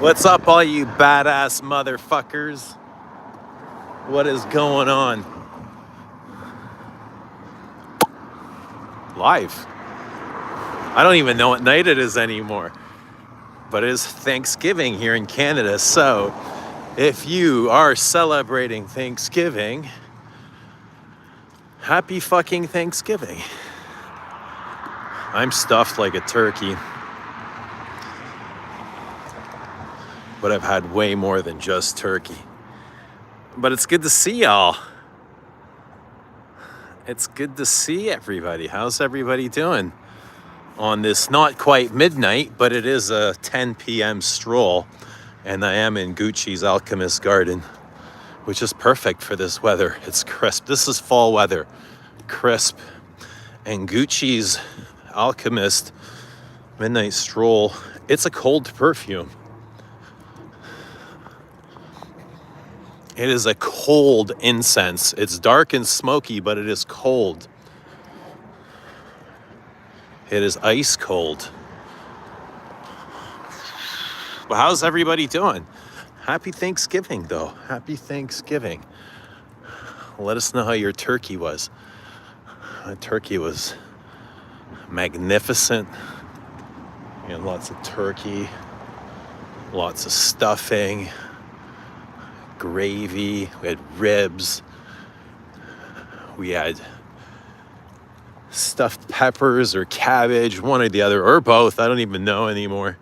What's up, all you badass motherfuckers? What is going on? Live. I don't even know what night it is anymore. But it is Thanksgiving here in Canada. So if you are celebrating Thanksgiving, happy fucking Thanksgiving. I'm stuffed like a turkey. But I've had way more than just turkey. But it's good to see y'all. It's good to see everybody. How's everybody doing on this not quite midnight, but it is a 10 p.m. stroll, and I am in Gucci's Alchemist Garden, which is perfect for this weather. It's crisp. This is fall weather, crisp. And Gucci's Alchemist Midnight Stroll, it's a cold perfume. It is a cold incense. It's dark and smoky, but it is cold. It is ice cold. But how's everybody doing? Happy Thanksgiving, though. Happy Thanksgiving. Let us know how your turkey was. My turkey was magnificent. We had lots of turkey, lots of stuffing, gravy, we had ribs, we had stuffed peppers or cabbage, one or the other, or both, I don't even know anymore.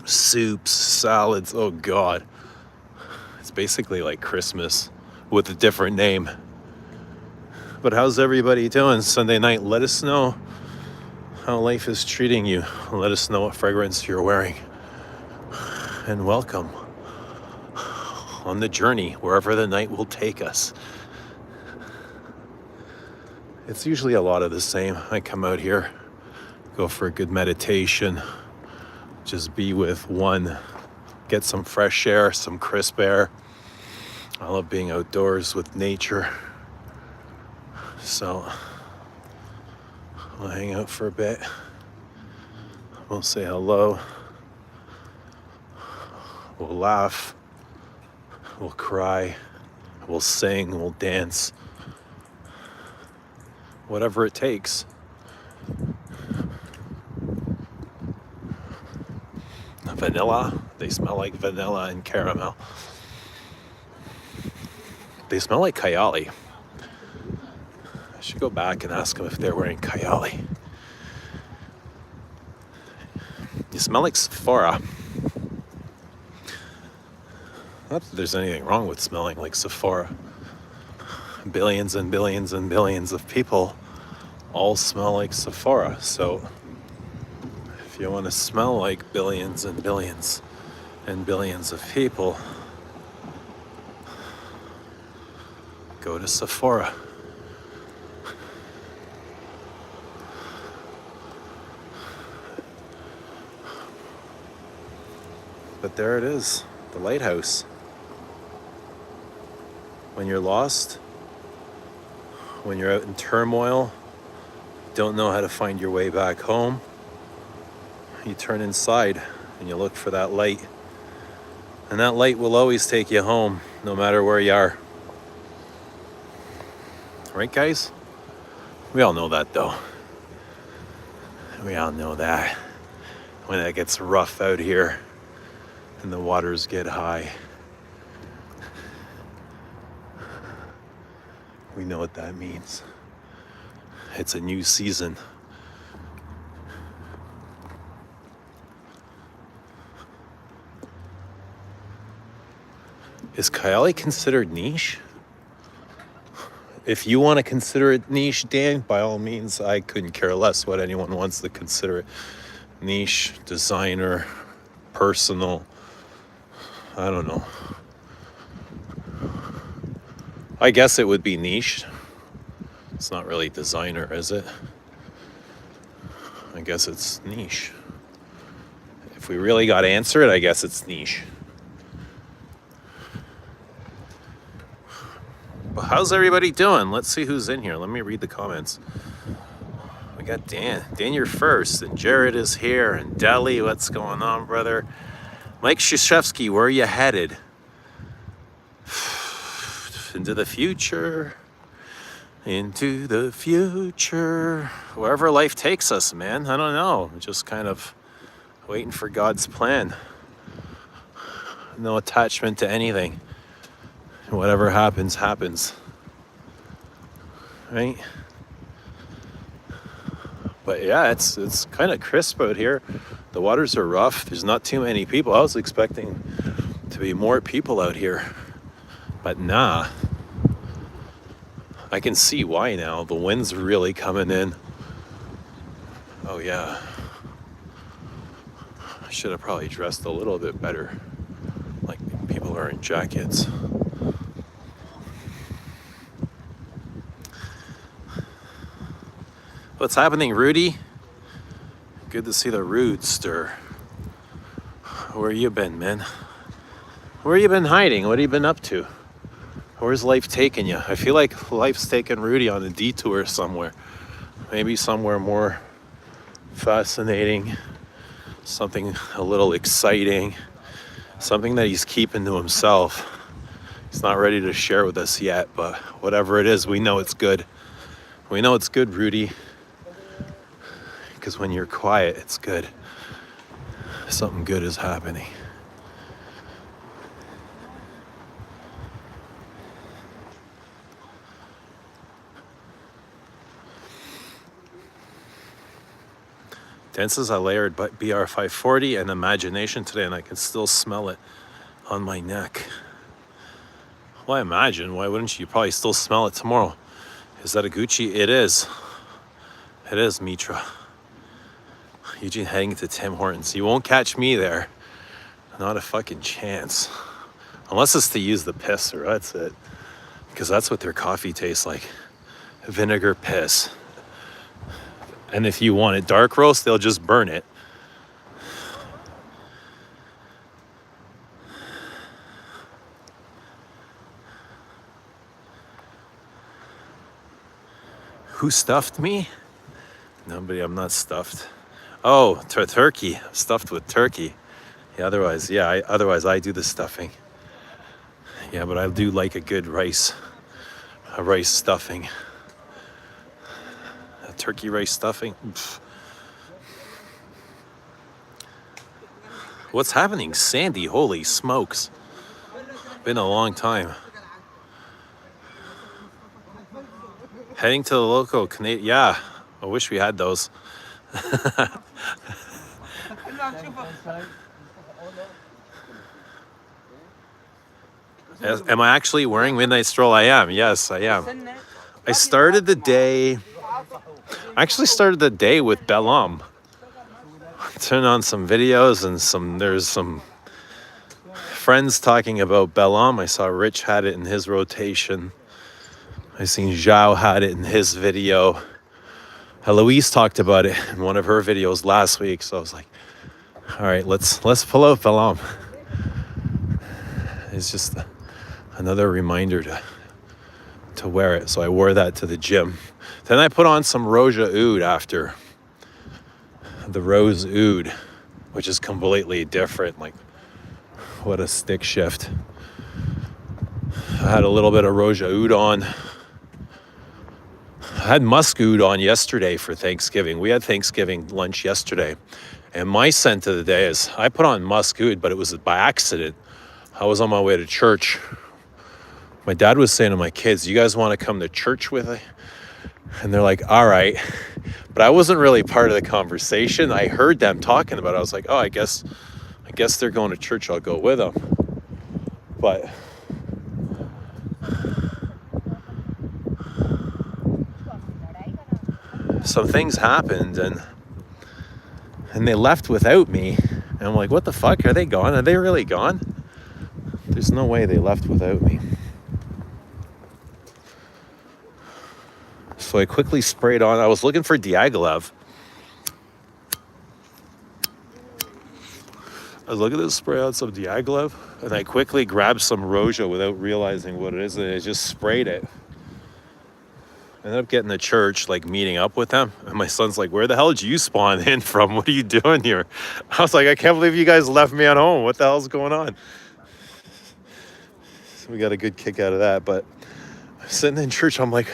Soups, salads, oh God. It's basically like Christmas with a different name. But how's everybody doing Sunday night? Let us know how life is treating you. Let us know what fragrance you're wearing. And welcome on the journey, wherever the night will take us. It's usually a lot of the same. I come out here, go for a good meditation, just be with one, get some fresh air, some crisp air. I love being outdoors with nature. So we'll hang out for a bit. We'll say hello. We'll laugh. We'll cry, we'll sing, we'll dance, whatever it takes. Vanilla, they smell like vanilla and caramel. They smell like Kayali. I should go back and ask them if they're wearing Kayali. You smell like Sephora. Not that there's anything wrong with smelling like Sephora. Billions and billions and billions of people all smell like Sephora. So if you want to smell like billions and billions and billions of people, go to Sephora. But there it is, the lighthouse. When you're lost, when you're out in turmoil, don't know how to find your way back home, you turn inside and you look for that light. And that light will always take you home, no matter where you are. Right, guys? We all know that, though. We all know that. When it gets rough out here and the waters get high, we know what that means. It's a new season. Is Kayali considered niche? If you want to consider it niche, Dan, by all means, I couldn't care less what anyone wants to consider it. Niche, designer, personal, I don't know. I guess it would be niche. It's not really designer, is it? I guess it's niche. If we really got to answer it, I guess it's niche. But how's everybody doing? Let's see who's in here. Let me read the comments. We We got Dan. Dan, you're first. And Jared is here. And Deli, what's going on, brother? Mike Krzyzewski, where are you headed? Into the future. Into the future. Wherever life takes us, man. I don't know. Just kind of waiting for God's plan. No attachment to anything. Whatever happens, happens. Right? But yeah, it's kind of crisp out here. The waters are rough. There's not too many people. I was expecting to be more people out here. But nah. I can see why now. The wind's really coming in. Oh yeah. I should have probably dressed a little bit better. Like people are in jackets. What's happening, Rudy? Good to see the Roodster. Where you been, man? Where you been hiding? What have you been up to? Where's life taking you? I feel like life's taking Rudy on a detour somewhere. Maybe somewhere more fascinating, something a little exciting, something that he's keeping to himself. He's not ready to share with us yet, but whatever it is, we know it's good. We know it's good, Rudy. Because when you're quiet, it's good. Something good is happening. Dan says I layered BR540 and Imagination today, and I can still smell it on my neck. Well, I imagine. Why wouldn't you? You probably still smell it tomorrow. Is that a Gucci? It is. It is, Mitra. Eugene heading to Tim Hortons. You won't catch me there. Not a fucking chance. Unless it's to use the pisser, that's it. Because that's what their coffee tastes like. Vinegar piss. And if you want it dark roast, they'll just burn it. Who stuffed me? Nobody, I'm not stuffed. Oh, turkey. Stuffed with turkey. Yeah, otherwise I do the stuffing. Yeah, but I do like a good rice. A rice stuffing. A turkey rice stuffing. Pfft. What's happening, Sandy? Holy smokes. Been a long time. Heading to the local Canadian. Yeah, I wish we had those. Am I actually wearing Midnight Stroll? I am. Yes, I am. I started the day with Bellam. Turned on some videos and there's some friends talking about Bellam. I saw Rich had it in his rotation. I seen Zhao had it in his video. Eloise talked about it in one of her videos last week, so I was like, all right, let's pull out Bellam. It's just another reminder to wear it. So I wore that to the gym. Then I put on some Roja Oud after. The Rose Oud, which is completely different. Like, what a stick shift. I had a little bit of Roja Oud on. I had musk oud on yesterday for Thanksgiving. We had Thanksgiving lunch yesterday. And my scent of the day is, I put on musk oud, but it was by accident. I was on my way to church. My dad was saying to my kids, you guys want to come to church with me? And they're like, all right. But I wasn't really part of the conversation. I heard them talking about it. I was like, oh, I guess they're going to church. I'll go with them. But some things happened and they left without me. And I'm like, what the fuck? Are they gone? Are they really gone? There's no way they left without me. So I quickly sprayed on. I was looking for Diaghilev. I was looking to spray out some Diaghilev, and I quickly grabbed some Roja without realizing what it is, and I just sprayed it. ended up getting to church, like meeting up with them. And my son's like, where the hell did you spawn in from? What are you doing here? I was like, I can't believe you guys left me at home. What the hell's going on? So we got a good kick out of that. But sitting in church, I'm like,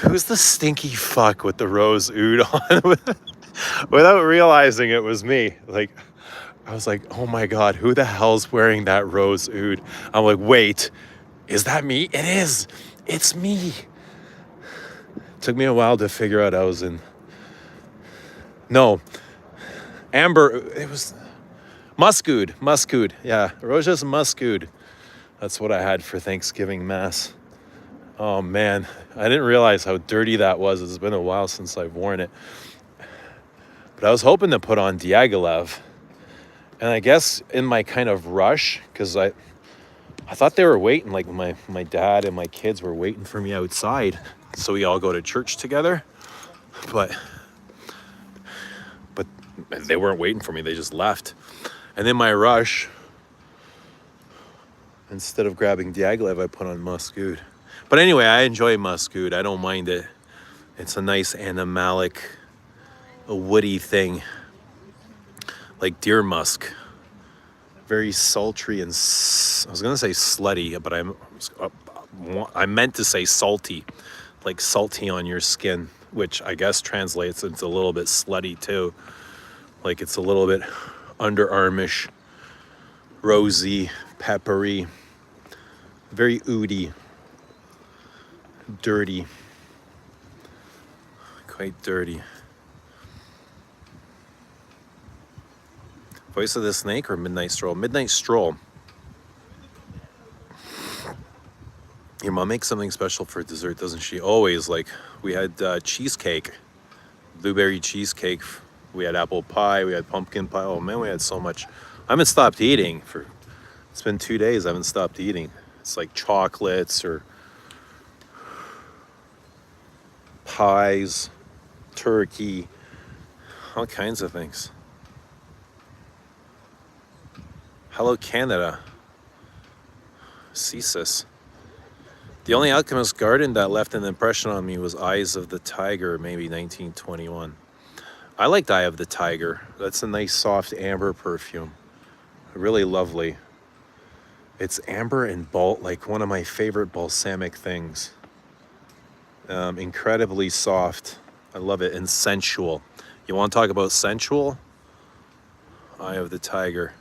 who's the stinky fuck with the rose oud on? Without realizing it was me. Like, I was like, oh my God, who the hell's wearing that rose oud? I'm like, wait, is that me? It is. It's me. Took me a while to figure out I was in. No, amber. It was muskood. Yeah, Roja's muskood. That's what I had for Thanksgiving Mass. Oh man, I didn't realize how dirty that was. It's been a while since I've worn it. But I was hoping to put on Diaghilev. And I guess in my kind of rush, because I thought they were waiting, like my dad and my kids were waiting for me outside. So we all go to church together. But they weren't waiting for me. They just left. And in my rush, instead of grabbing Diaghilev, I put on muskood. But anyway, I enjoy muskood. I don't mind it. It's a nice animalic, a woody thing. Like deer musk. Very sultry and I was gonna say slutty, but I meant to say salty, like salty on your skin, which I guess translates into a little bit slutty too. Like it's a little bit underarmish, rosy, peppery, very oudy, dirty, quite dirty. Voice of the Snake or Midnight Stroll? Midnight Stroll. Your mom makes something special for dessert, doesn't she? Always. Like, we had cheesecake, blueberry cheesecake. We had apple pie. We had pumpkin pie. Oh, man, we had so much. I haven't stopped eating. It's been 2 days. I haven't stopped eating. It's like chocolates or pies, turkey, all kinds of things. Hello, Canada. CSIS. The only Alchemist Garden that left an impression on me was Eyes of the Tiger, maybe 1921. I liked Eye of the Tiger. That's a nice, soft amber perfume. Really lovely. It's amber and like one of my favorite balsamic things. Incredibly soft. I love it. And sensual. You want to talk about sensual? Eye of the Tiger.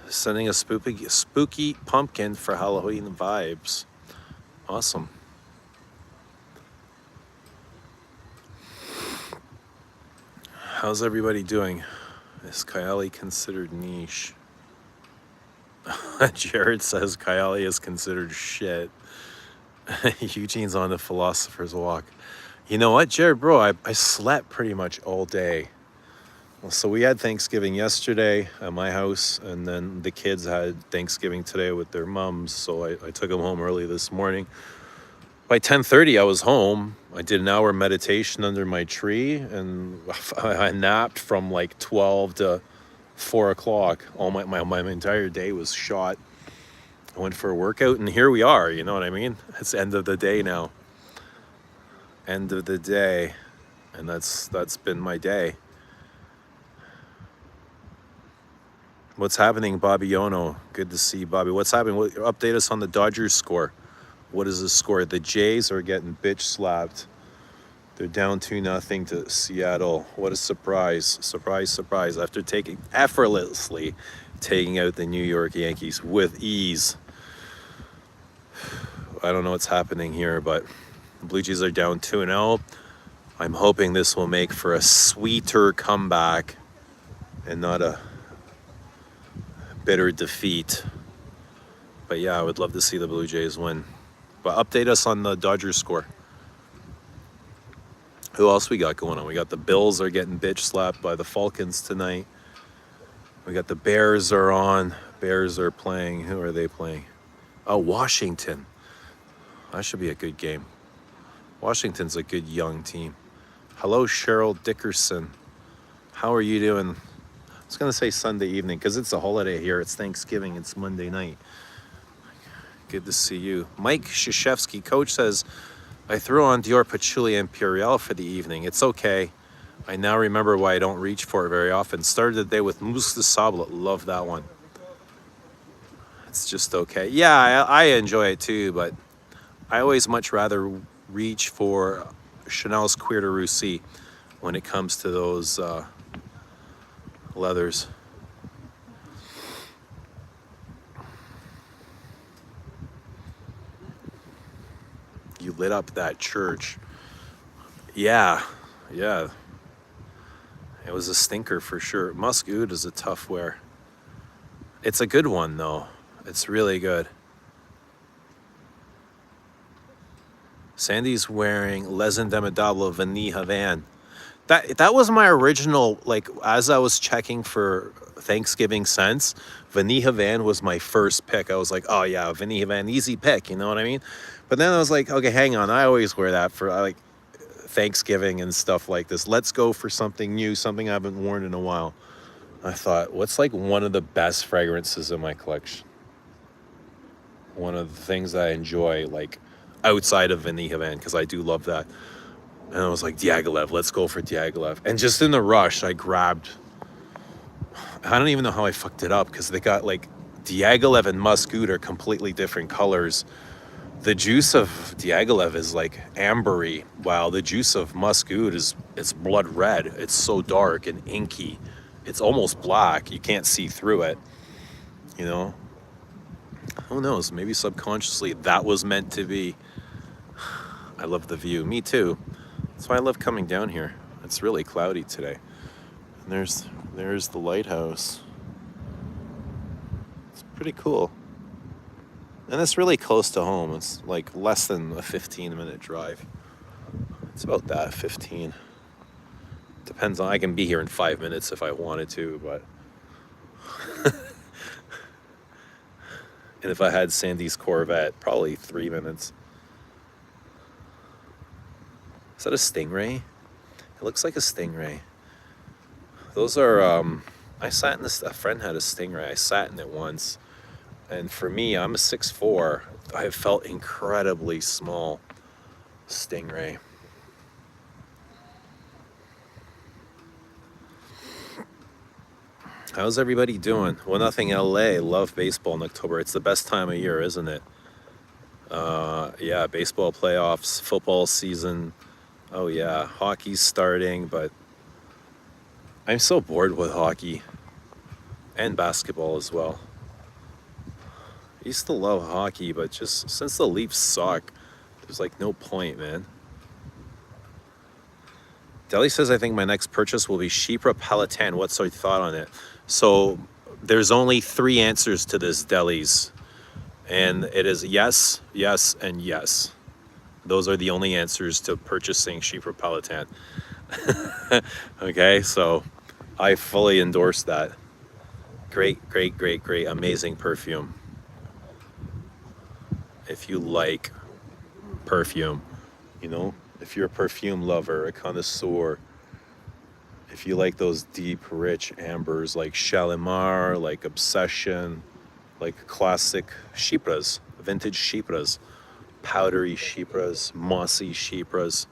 Sending a spooky pumpkin for Halloween vibes. Awesome. How's everybody doing? Is Kylie considered niche? Jared says Kylie is considered shit. Eugene's on the philosopher's walk. You know what, Jared, bro? I slept pretty much all day. So we had Thanksgiving yesterday at my house, and then the kids had Thanksgiving today with their mums, so I took them home early this morning. By 10:30, I was home. I did an hour meditation under my tree, and I napped from like 12 to 4 o'clock. My entire day was shot. I went for a workout, and here we are, you know what I mean? It's end of the day now. End of the day, and that's been my day. What's happening, Bobby Yono? Good to see you, Bobby. What's happening? Update us on the Dodgers score. What is the score? The Jays are getting bitch slapped. They're down 2-0 to Seattle. What a surprise. Surprise, surprise. After effortlessly taking out the New York Yankees with ease. I don't know what's happening here, but the Blue Jays are down 2-0. I'm hoping this will make for a sweeter comeback and not a bitter defeat. But yeah, I would love to see the Blue Jays win. But update us on the Dodgers score. Who else we got going on? We got the Bills are getting bitch slapped by the Falcons tonight. We got the Bears are on. Bears are playing. Who are they playing? Oh, Washington. That should be a good game. Washington's a good young team. Hello, Cheryl Dickerson. How are you doing? I was going to say Sunday evening because it's a holiday here. It's Thanksgiving. It's Monday night. good to see you. Mike Krzyzewski, coach says, I threw on Dior Patchouli Imperial for the evening. It's okay. I now remember why I don't reach for it very often. Started the day with Mousse de Sable. Love that one. It's just okay. Yeah, I enjoy it too, but I always much rather reach for Chanel's Cuir de Russie when it comes to those leathers. You lit up that church. Yeah. It was a stinker for sure. Musk Oud is a tough wear. It's a good one though. It's really good. Sandy's wearing Les Indemnidables Vanille Havane. That was my original, like, as I was checking for Thanksgiving scents, Vanille Havane was my first pick. I was like, oh yeah, Vanille Havane, easy pick, you know what I mean? But then I was like, okay, hang on, I always wear that for like Thanksgiving and stuff like this. Let's go for something new, something I haven't worn in a while. I thought, what's like one of the best fragrances in my collection? One of the things I enjoy, like, outside of Vanille Havane, because I do love that. And I was like, Diaghilev, let's go for Diaghilev. And just in the rush, I grabbed, I don't even know how I fucked it up, because they got like Diaghilev and Musk Oud are completely different colors. The juice of Diaghilev is like ambery, while the juice of Musk Oud it's blood red. It's so dark and inky. It's almost black. You can't see through it, you know? Who knows? Maybe subconsciously that was meant to be. I love the view. Me too. That's why I love coming down here. It's really cloudy today. And there's the lighthouse. It's pretty cool. And it's really close to home. It's like less than a 15-minute drive. It's about that, 15. Depends on, I can be here in 5 minutes if I wanted to, but and if I had Sandy's Corvette, probably 3 minutes. Is that a Stingray? It looks like a Stingray. Those are, I sat in this, a friend had a Stingray. I sat in it once. And for me, I'm a 6'4". I felt incredibly small. Stingray. How's everybody doing? Well, nothing LA. Love baseball in October. It's the best time of year, isn't it? Yeah, baseball playoffs, football season. Oh yeah, hockey's starting, but I'm so bored with hockey and basketball as well. I used to love hockey, but just since the Leafs suck, there's like no point, man. Deli says, I think my next purchase will be Chypre Palatine. What's your thought on it? So there's only 3 answers to this, Delis. And it is yes, yes, and yes. Those are the only answers to purchasing Chypre Palatine. Okay, so I fully endorse that. Great, amazing perfume. If you like perfume, you know, if you're a perfume lover, a connoisseur, if you like those deep, rich ambers like Shalimar, like Obsession, like classic Chypres, vintage Chypres, powdery Chypres, mossy Chypres,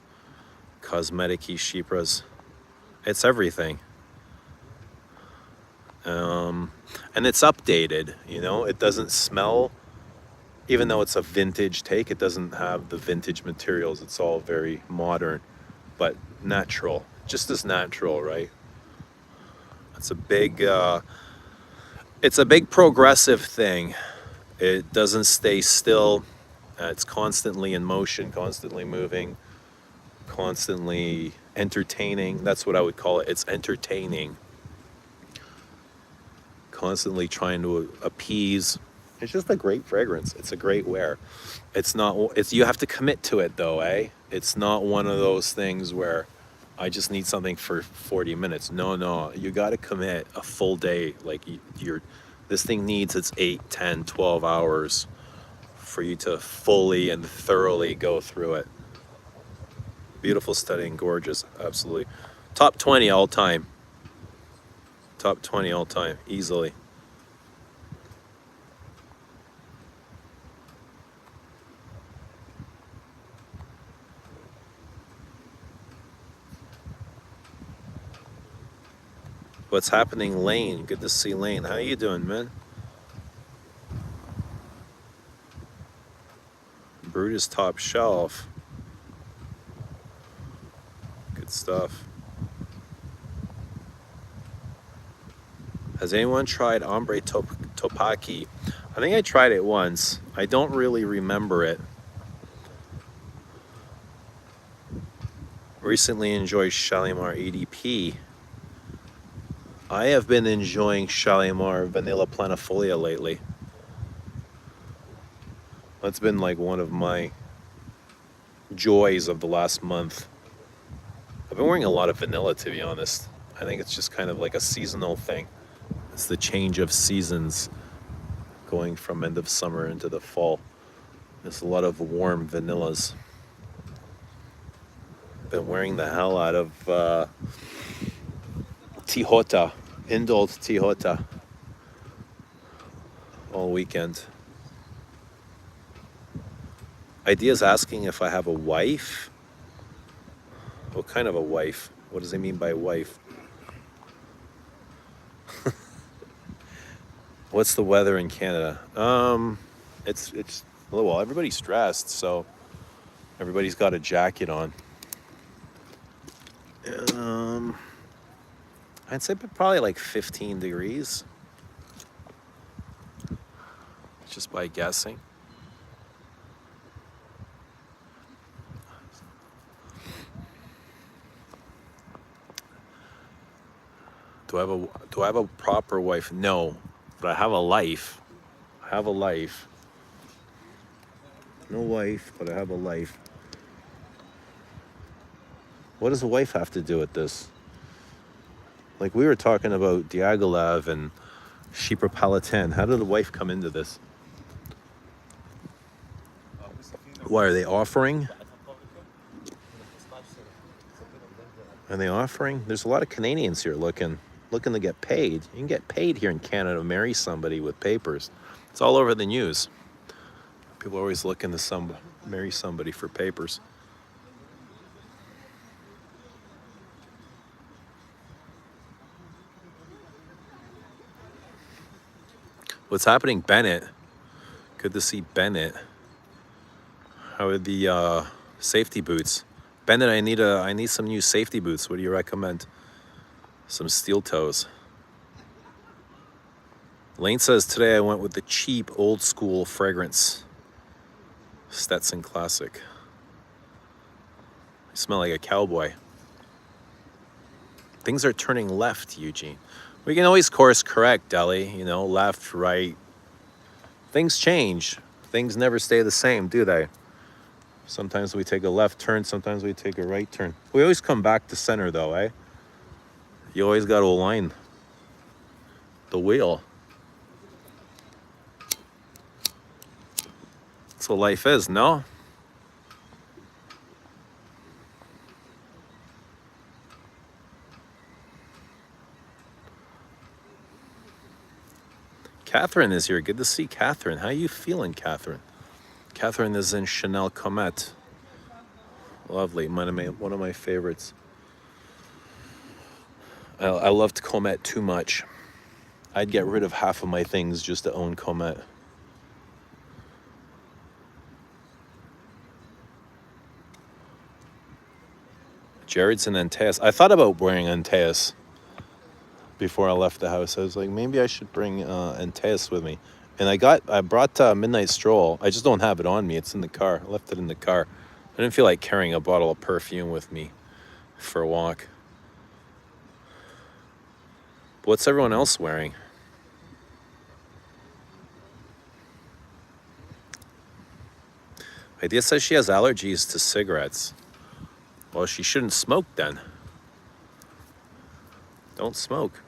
cosmetic-y Chypres, it's everything. And it's updated, you know, it doesn't smell, even though it's a vintage take, it doesn't have the vintage materials. It's all very modern, but natural, just as natural, right? It's a big progressive thing. It doesn't stay still. It's constantly in motion, constantly moving, constantly entertaining. That's what I would call it. It's entertaining. Constantly trying to appease. It's just a great fragrance. It's a great wear. It's not, you have to commit to it though, eh? It's not one of those things where I just need something for 40 minutes. No, you got to commit a full day. Like this thing needs its 8, 10, 12 hours for you to fully and thoroughly go through it. Beautiful, stunning, gorgeous, absolutely. Top 20 all time. Top 20 all time, easily. What's happening, Lane? Good to see Lane. How you doing, man? Brutus Top Shelf. Good stuff. Has anyone tried Ombre Topaki? I think I tried it once. I don't really remember it. Recently enjoyed Shalimar EDP. I have been enjoying Shalimar Vanilla Planifolia lately. That's been like one of my joys of the last month. I've been wearing a lot of vanilla, to be honest. I think it's just kind of like a seasonal thing. It's the change of seasons going from end of summer into the fall. There's a lot of warm vanillas. Been wearing the hell out of Tijota, Indult Tijota all weekend. Idea's asking if I have a wife. What kind of a wife? What does he mean by wife? What's the weather in Canada? It's well, everybody's dressed, so everybody's got a jacket on. I'd say probably like 15 degrees, just by guessing. Do I have a proper wife? No, but I have a life. I have a life. No wife, but I have a life. What does a wife have to do with this? Like, we were talking about Diaghilev and Chypre Palatin. How did a wife come into this? What are they offering? Are they offering? There's a lot of Canadians here looking to get paid. You can get paid here in Canada to marry somebody with papers. It's all over the news. People are always looking to marry somebody for papers. What's happening, Bennett? Good to see Bennett. How are the safety boots? Bennett, I need some new safety boots. What do you recommend? Some steel toes. Lane says today I went with the cheap old school fragrance. Stetson Classic. I smell like a cowboy. Things are turning left, Eugene. We can always course correct, Deli. You know, left, right. Things change. Things never stay the same, do they? Sometimes we take a left turn, sometimes we take a right turn. We always come back to center though, eh? You always got to align the wheel. That's what life is, no? Catherine is here. Good to see Catherine. How you feeling, Catherine? Catherine is in Chanel Comet. Lovely. One of my favorites. I loved Comet too much. I'd get rid of half of my things just to own Comet. Jared's in Antaeus. I thought about wearing Antaeus before I left the house. I was like, maybe I should bring Antaeus with me. And I brought Midnight Stroll. I just don't have it on me. It's in the car. I left it in the car. I didn't feel like carrying a bottle of perfume with me for a walk. But what's everyone else wearing? Idea says she has allergies to cigarettes. Well, she shouldn't smoke then. Don't smoke.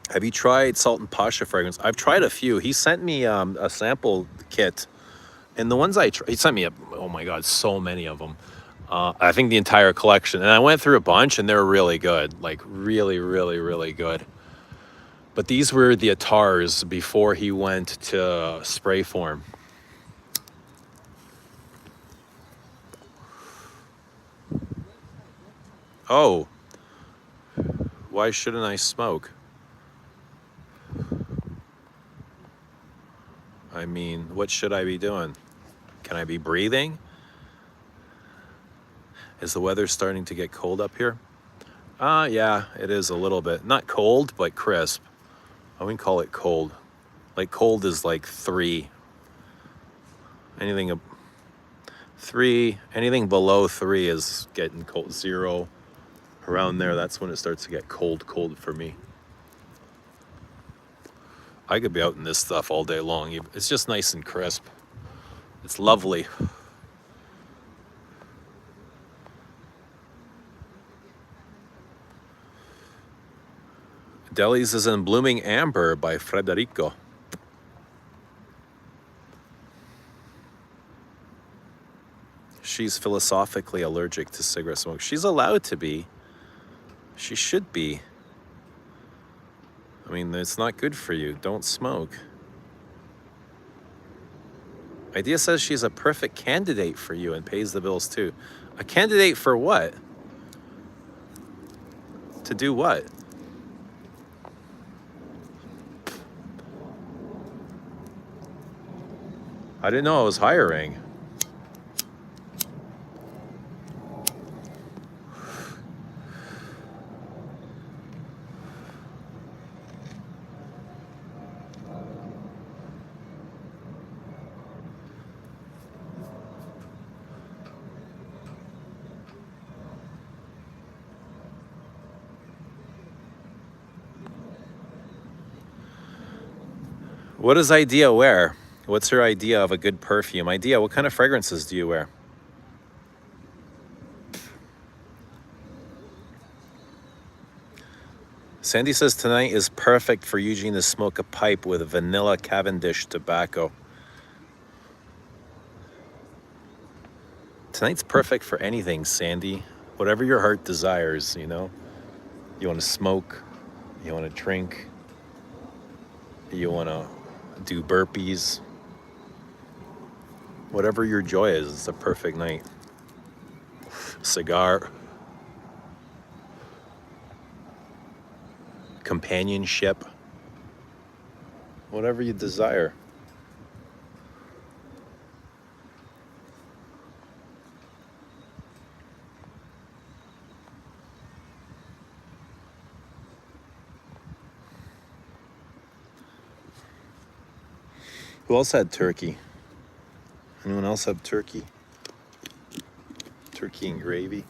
Have you tried Salt and Pasha fragrance? I've tried a few. He sent me a sample kit. And the ones he sent me, oh my God, so many of them. I think the entire collection. And I went through a bunch and they're really good. Like really, really, really good. But these were the Atars before he went to spray form. Oh, why shouldn't I smoke? I mean, what should I be doing? Can I be breathing? Is the weather starting to get cold up here? Yeah, it is a little bit. Not cold, but crisp. I wouldn't call it cold. Like cold is like 3. Anything 3, anything below 3 is getting cold. 0, around there, that's when it starts to get cold for me. I could be out in this stuff all day long. It's just nice and crisp. It's lovely. Deli's is in Blooming Amber by Federico. She's philosophically allergic to cigarette smoke. She's allowed to be. She should be. I mean, it's not good for you. Don't smoke. Idea says she's a perfect candidate for you and pays the bills too. A candidate for what? To do what? I didn't know I was hiring. What does Idea wear? What's her idea of a good perfume? Idea, what kind of fragrances do you wear? Sandy says tonight is perfect for Eugene to smoke a pipe with vanilla Cavendish tobacco. Tonight's perfect for anything, Sandy. Whatever your heart desires, you know? You want to smoke, you want to drink, you want to do burpees. Whatever your joy is, it's a perfect night. Cigar. Companionship. Whatever you desire. Who else had turkey? Anyone else have turkey? Turkey and gravy?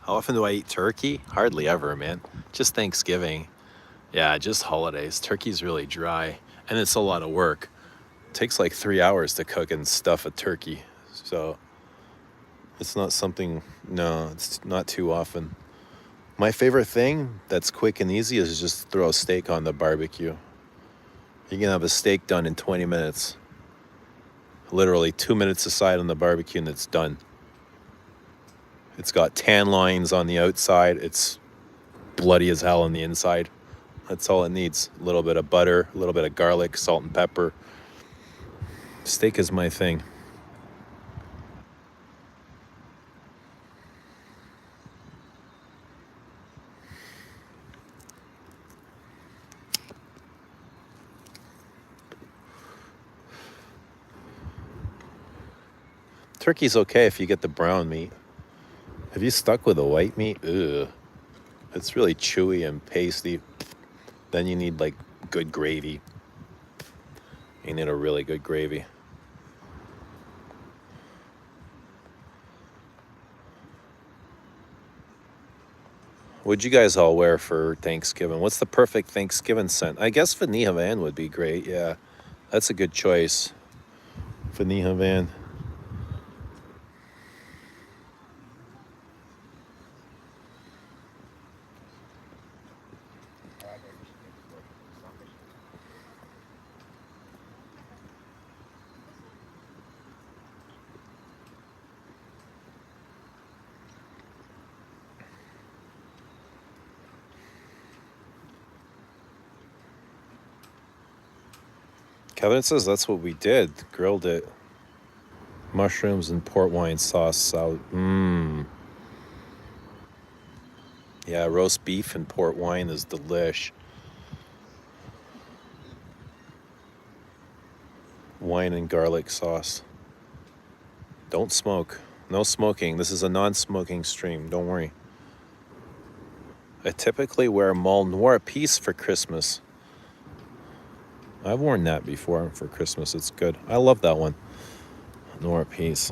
How often do I eat turkey? Hardly ever, man. Just Thanksgiving. Yeah, just holidays. Turkey's really dry, and it's a lot of work. It takes like 3 hours to cook and stuff a turkey. So it's not something, no, it's not too often. My favorite thing that's quick and easy is just throw a steak on the barbecue. You can have a steak done in 20 minutes. Literally 2 minutes aside on the barbecue and it's done. It's got tan lines on the outside. It's bloody as hell on the inside. That's all it needs. A little bit of butter, a little bit of garlic, salt and pepper. Steak is my thing. Turkey's okay if you get the brown meat. Have you stuck with the white meat? Ugh. It's really chewy and pasty. Then you need like good gravy. You need a really good gravy. What'd you guys all wear for Thanksgiving? What's the perfect Thanksgiving scent? I guess Vanilla Van would be great. Yeah, that's a good choice. Vanilla Van. Kevin says that's what we did. Grilled it. Mushrooms and port wine sauce salad. Mmm. Yeah, roast beef and port wine is delish. Wine and garlic sauce. Don't smoke. No smoking. This is a non-smoking stream. Don't worry. I typically wear a Mal Noir piece for Christmas. I've worn that before for Christmas. It's good. I love that one. Noir piece.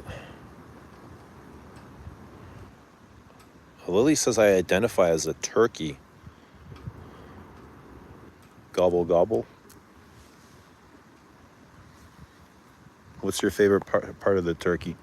Lily says I identify as a turkey. Gobble gobble. What's your favorite part of the turkey?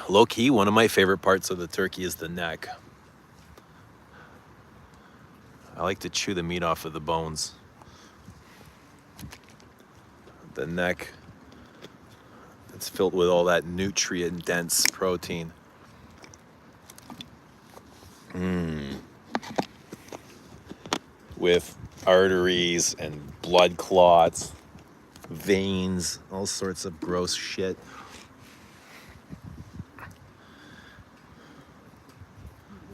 Low key, one of my favorite parts of the turkey is the neck. I like to chew the meat off of the bones. The neck, it's filled with all that nutrient-dense protein. With arteries and blood clots, veins, all sorts of gross shit.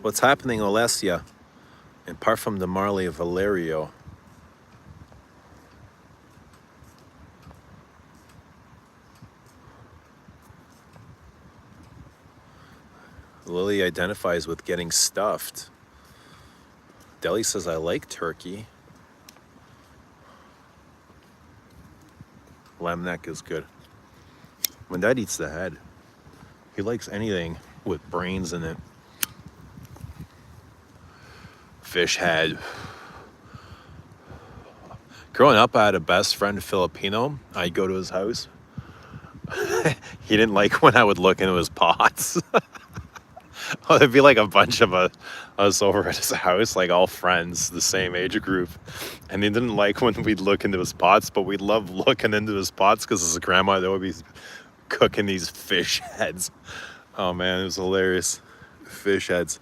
What's happening, Alessia? And Parfum de Marley Valerio. Lily identifies with getting stuffed. Deli says, I like turkey. Lamb neck is good. My dad eats the head. He likes anything with brains in it. Fish head. Growing up, I had a best friend, Filipino. I'd go to his house. He didn't like when I would look into his pots. There'd be like a bunch of us over at his house, like all friends, the same age group. And he didn't like when we'd look into his pots, but we loved looking into his pots because his grandma, they would be cooking these fish heads. Oh man, it was hilarious. Fish heads.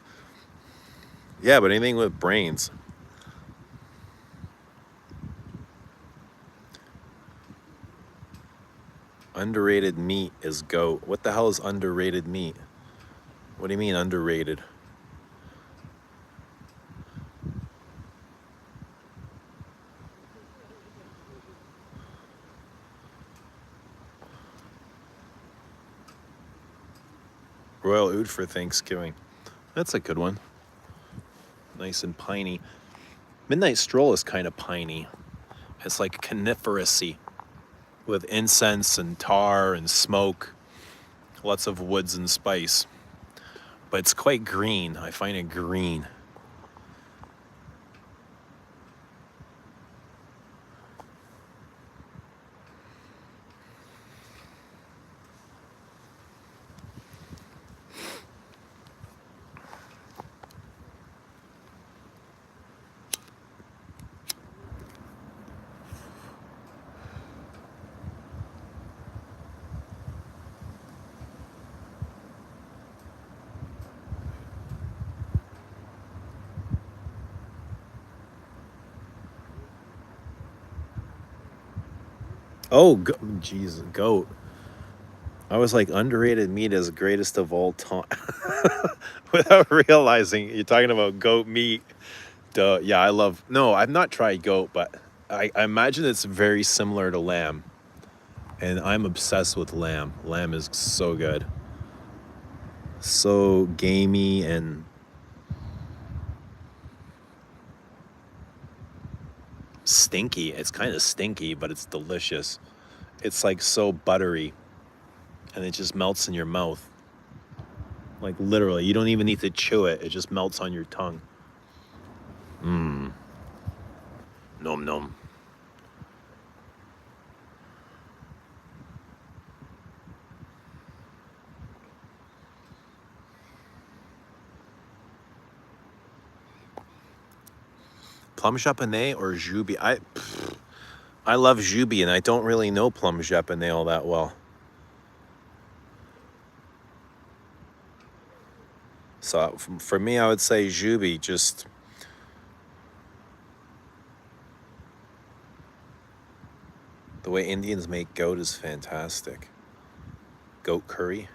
Yeah, but anything with brains. Underrated meat is goat. What the hell is underrated meat? What do you mean underrated? Royal oud for Thanksgiving. That's a good one. Nice and piney. Midnight Stroll is kind of piney. It's like coniferous-y with incense and tar and smoke. Lots of woods and spice. But it's quite green. I find it green. Oh, jeez, goat. I was like, underrated meat is greatest of all time. Without realizing you're talking about goat meat. Duh. Yeah, I love. No, I've not tried goat, but I imagine it's very similar to lamb. And I'm obsessed with lamb. Lamb is so good. So gamey and stinky. It's kind of stinky, but it's delicious. It's like so buttery and it just melts in your mouth. Like literally, you don't even need to chew it. It just melts on your tongue. Mmm. Nom nom. Plum japonais or jus. I love jus, and I don't really know plum japonais all that well. So for me, I would say jus. Just the way Indians make goat is fantastic. Goat curry.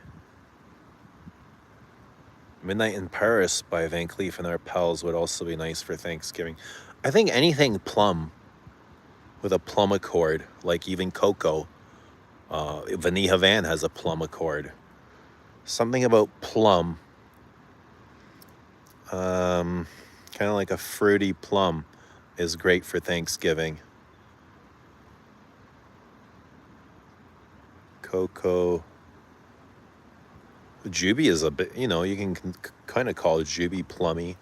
Midnight in Paris by Van Cleef and Arpels would also be nice for Thanksgiving. I think anything plum with a plum accord, like even cocoa. Vanilla Van has a plum accord. Something about plum, kind of like a fruity plum, is great for Thanksgiving. Cocoa. Juby is a bit, you can kind of call Juby plummy.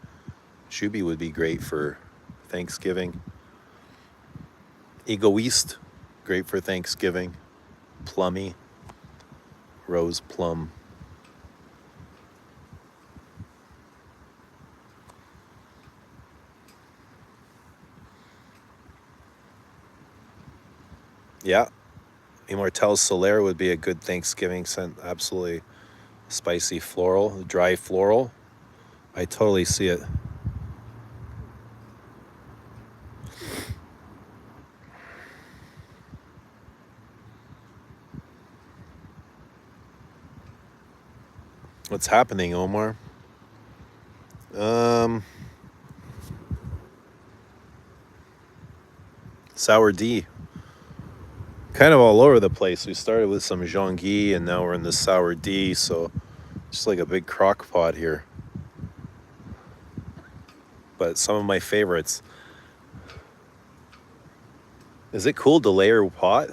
Juby would be great for Thanksgiving. Egoist, great for Thanksgiving. Plummy, rose plum. Yeah, Immortel Solaire would be a good Thanksgiving scent. Absolutely. Spicy floral, dry floral. I totally see it. What's happening, Omar? Sour D. Kind of all over the place. We started with some Jean Guy and now we're in the Sour D, so just like a big crock pot here. But some of my favorites. Is it cool to layer pot?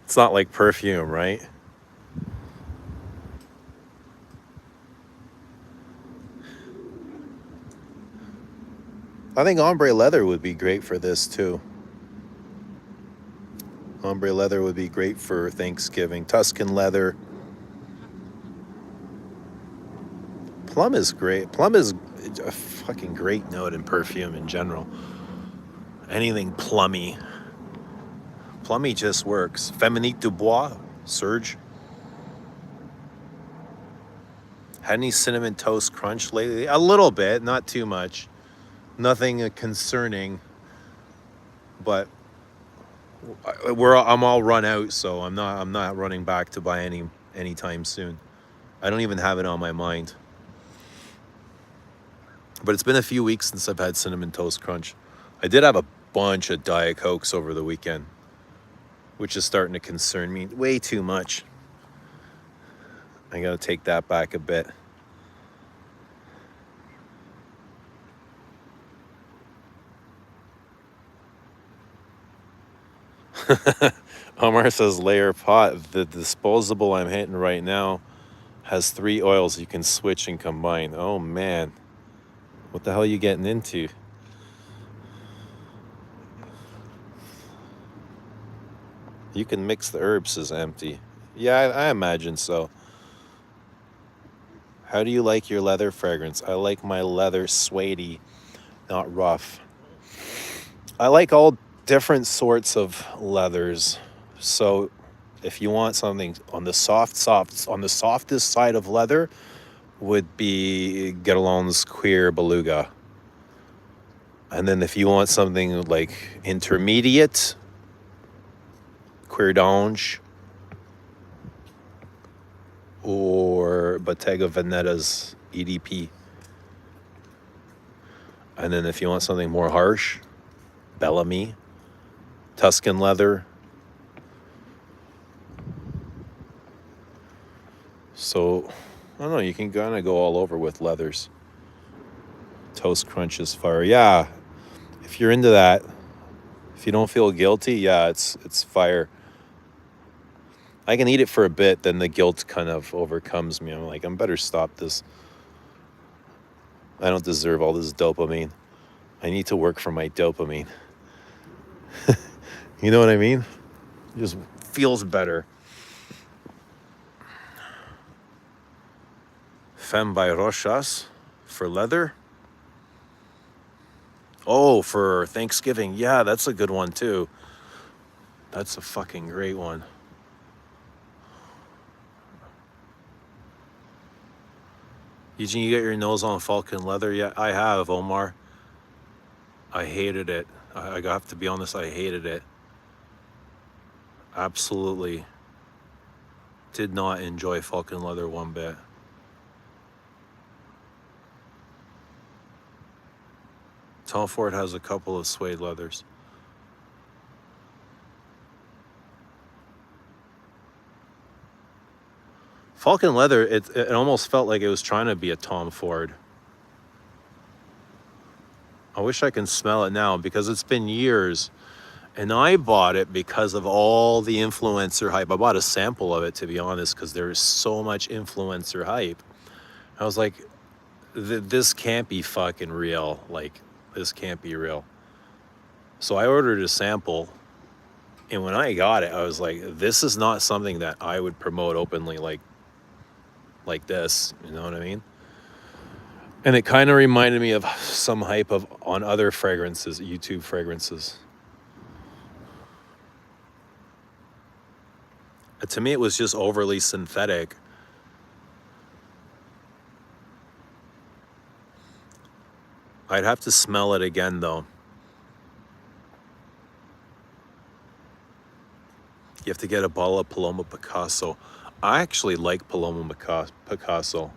It's not like perfume, right? I think ombre leather would be great for this too. Ombre leather would be great for Thanksgiving. Tuscan leather. Plum is great. Plum is a fucking great note in perfume in general. Anything plummy. Plummy just works. Feminique Dubois, Surge. Had any cinnamon toast crunch lately? A little bit, not too much. Nothing concerning, but I'm all run out, so I'm not running back to buy any anytime soon. I don't even have it on my mind. But it's been a few weeks since I've had cinnamon toast crunch. I did have a bunch of Diet Cokes over the weekend, which is starting to concern me way too much. I gotta take that back a bit. Omar says layer pot. The disposable I'm hitting right now has 3 oils you can switch and combine. Oh man, what the hell are you getting into? You can mix the herbs, is empty. Yeah, I imagine so. How do you like your leather fragrance? I like my leather suede-y, not rough. I like all different sorts of leathers. So if you want something on the on the softest side of leather, would be Guerlain's Cuir Beluga. And then if you want something like intermediate, Cuir d'Ange or Bottega Veneta's EDP. And then if you want something more harsh, Bellamy, Tuscan leather. So, I don't know, you can kind of go all over with leathers. Toast Crunch is fire. Yeah, if you're into that, if you don't feel guilty, yeah, it's fire. I can eat it for a bit, then the guilt kind of overcomes me. I'm like, I'm better stop this. I don't deserve all this dopamine. I need to work for my dopamine. You know what I mean? It just feels better. Femme by Rochas for leather. Oh, for Thanksgiving. Yeah, that's a good one too. That's a fucking great one. Eugene, you get your nose on Falcon leather yet? I have, Omar. I hated it. I have to be honest, I hated it. Absolutely did not enjoy Falcon leather one bit. Tom Ford has a couple of suede leathers. Falcon leather, it almost felt like it was trying to be a Tom Ford. I wish I can smell it now because it's been years. And I bought it because of all the influencer hype. I bought a sample of it, to be honest, because there is so much influencer hype. I was like, this can't be fucking real. Like, this can't be real. So I ordered a sample. And when I got it, I was like, this is not something that I would promote openly like this. You know what I mean? And it kind of reminded me of some hype on other fragrances, YouTube fragrances. To me, it was just overly synthetic. I'd have to smell it again, though. You have to get a bottle of Paloma Picasso. I actually like Paloma Picasso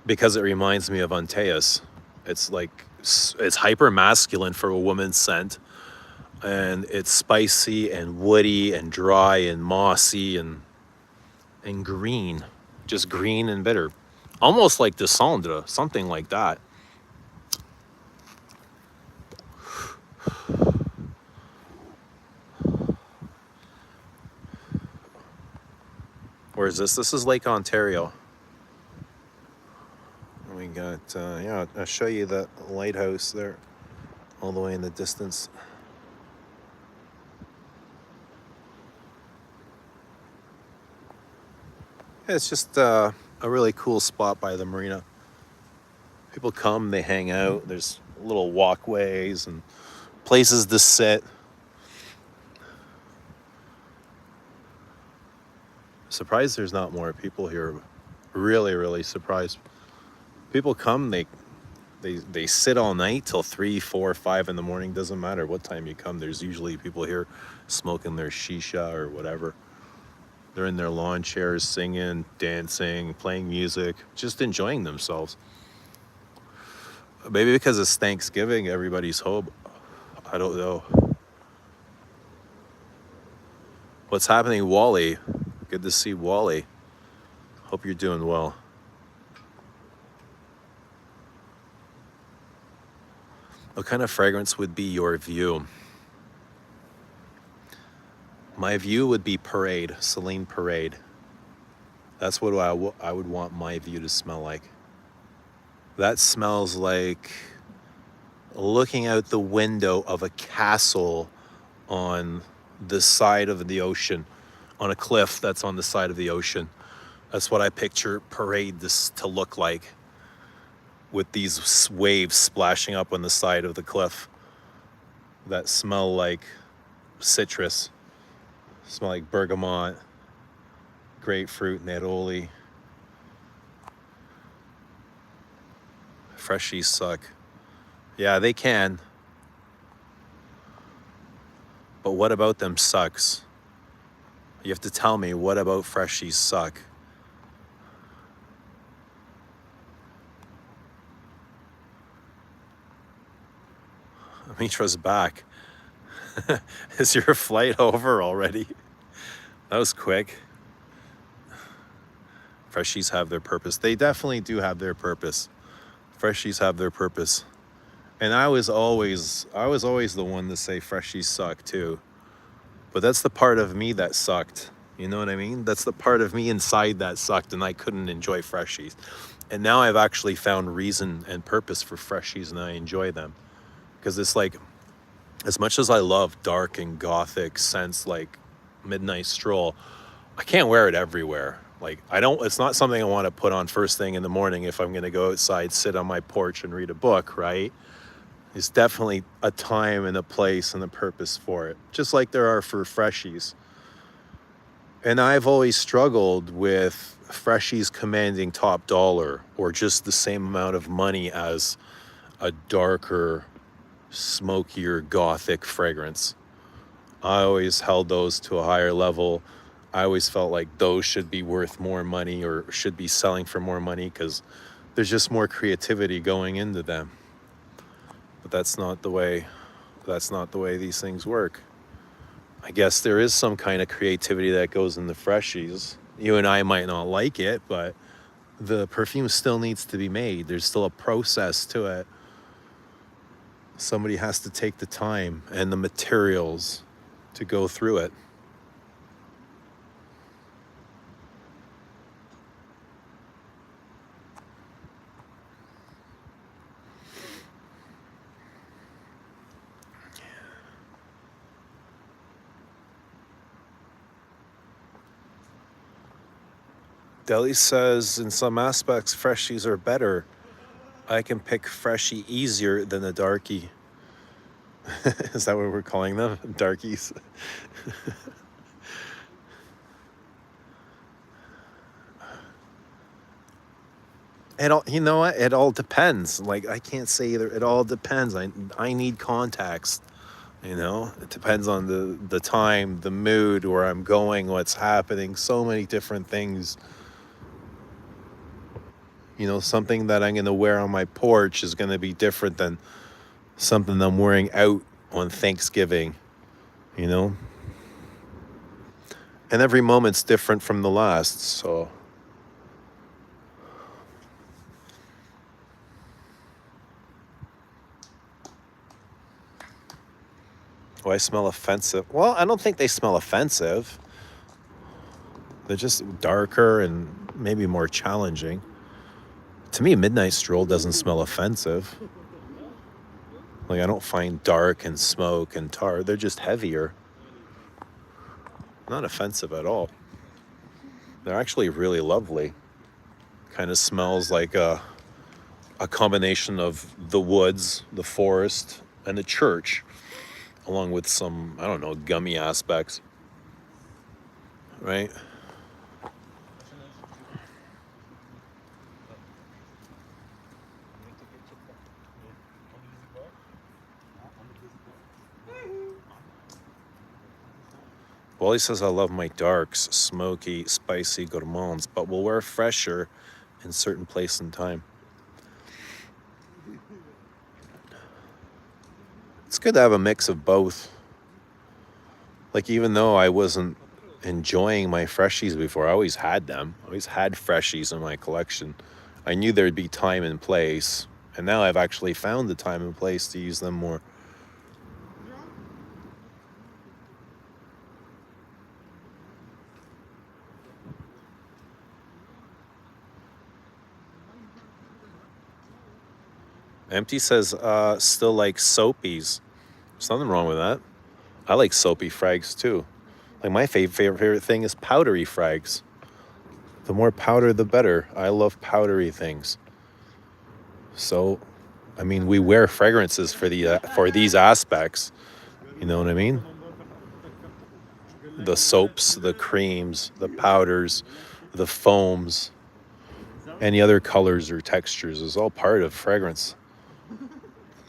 because it reminds me of Antaeus. It's like, it's hyper masculine for a woman's scent. And it's spicy and woody and dry and mossy and green. Just green and bitter. Almost like Descendre, something like that. Where is this? This is Lake Ontario. We got, yeah, I'll show you the lighthouse there, all the way in the distance. It's just a really cool spot by the marina. People come, they hang out. There's little walkways and places to sit. Surprised there's not more people here. Really, really surprised. People come, they sit all night till 3, 4, 5 in the morning. Doesn't matter what time you come. There's usually people here smoking their shisha or whatever. They're in their lawn chairs, singing, dancing, playing music, just enjoying themselves. Maybe because it's Thanksgiving, everybody's home. I don't know. What's happening, Wally? Good to see Wally. Hope you're doing well. What kind of fragrance would be your view? My view would be Parade, Celine Parade. That's what I would want my view to smell like. That smells like looking out the window of a castle on the side of the ocean, on a cliff that's on the side of the ocean. That's what I picture Parade to look like, with these waves splashing up on the side of the cliff that smell like citrus, smell like bergamot, grapefruit, neroli. Freshies suck. Yeah, they can. But what about them sucks? You have to tell me, what about freshies suck? Mitra's back. Is your flight over already? That was quick. Freshies have their purpose. They definitely do have their purpose. Freshies have their purpose. And I was always the one to say freshies suck too. But that's the part of me that sucked. You know what I mean? That's the part of me inside that sucked and I couldn't enjoy freshies. And now I've actually found reason and purpose for freshies and I enjoy them. Because it's like, as much as I love dark and gothic scents like Midnight Stroll, I can't wear it everywhere. Like, it's not something I want to put on first thing in the morning if I'm going to go outside, sit on my porch and read a book, right? There's definitely a time and a place and a purpose for it, just like there are for freshies. And I've always struggled with freshies commanding top dollar or just the same amount of money as a darker, smokier, gothic fragrance. I always held those to a higher level. I always felt like those should be worth more money or should be selling for more money because there's just more creativity going into them. But that's not the way these things work. I guess there is some kind of creativity that goes in the freshies. You and I might not like it, but the perfume still needs to be made. There's still a process to it. Somebody has to take the time and the materials to go through it. Deli says, in some aspects, freshies are better. I can pick freshie easier than a darkie. Is that what we're calling them? Darkies? You know what? It all depends. Like, I can't say either. It all depends. I need context. You know, it depends on the time, the mood, where I'm going, what's happening, so many different things. You know, something that I'm going to wear on my porch is going to be different than something I'm wearing out on Thanksgiving, you know? And every moment's different from the last, so. Oh, I smell offensive. Well, I don't think they smell offensive. They're just darker and maybe more challenging. To me, Midnight Stroll doesn't smell offensive. Like, I don't find dark and smoke and tar. They're just heavier. Not offensive at all. They're actually really lovely. Kind of smells like a combination of the woods, the forest, and the church, along with some, I don't know, gummy aspects, right? Wally says, I love my darks, smoky, spicy gourmands, but will wear fresher in certain place and time. It's good to have a mix of both. Like, even though I wasn't enjoying my freshies before, I always had them. I always had freshies in my collection. I knew there'd be time and place, and now I've actually found the time and place to use them more. Empty says, still like soapies. There's nothing wrong with that. I like soapy frags too. Like, my favorite thing is powdery frags. The more powder, the better. I love powdery things. So, I mean, we wear fragrances for these aspects. You know what I mean? The soaps, the creams, the powders, the foams, any other colors or textures is all part of fragrance.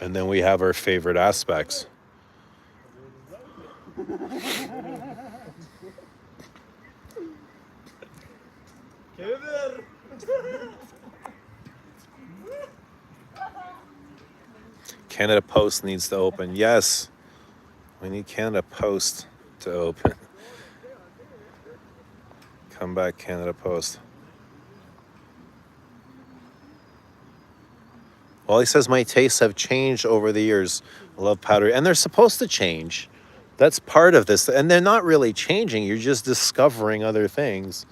And then we have our favorite aspects. Canada Post needs to open. Yes, we need Canada Post to open. Come back, Canada Post. Well, he says my tastes have changed over the years. I love powdery, and they're supposed to change. That's part of this, and they're not really changing. You're just discovering other things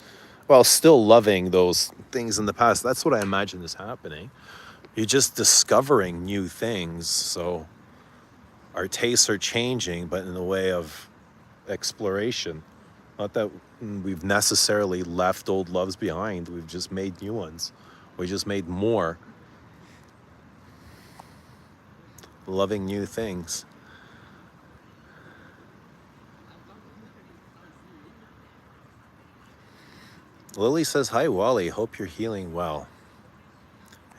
while still loving those things in the past. That's what I imagine is happening. You're just discovering new things. So our tastes are changing, but in the way of exploration. Not that we've necessarily left old loves behind. We've just made new ones. We just made more. Loving new things. Lily says, hi, Wally. Hope you're healing well.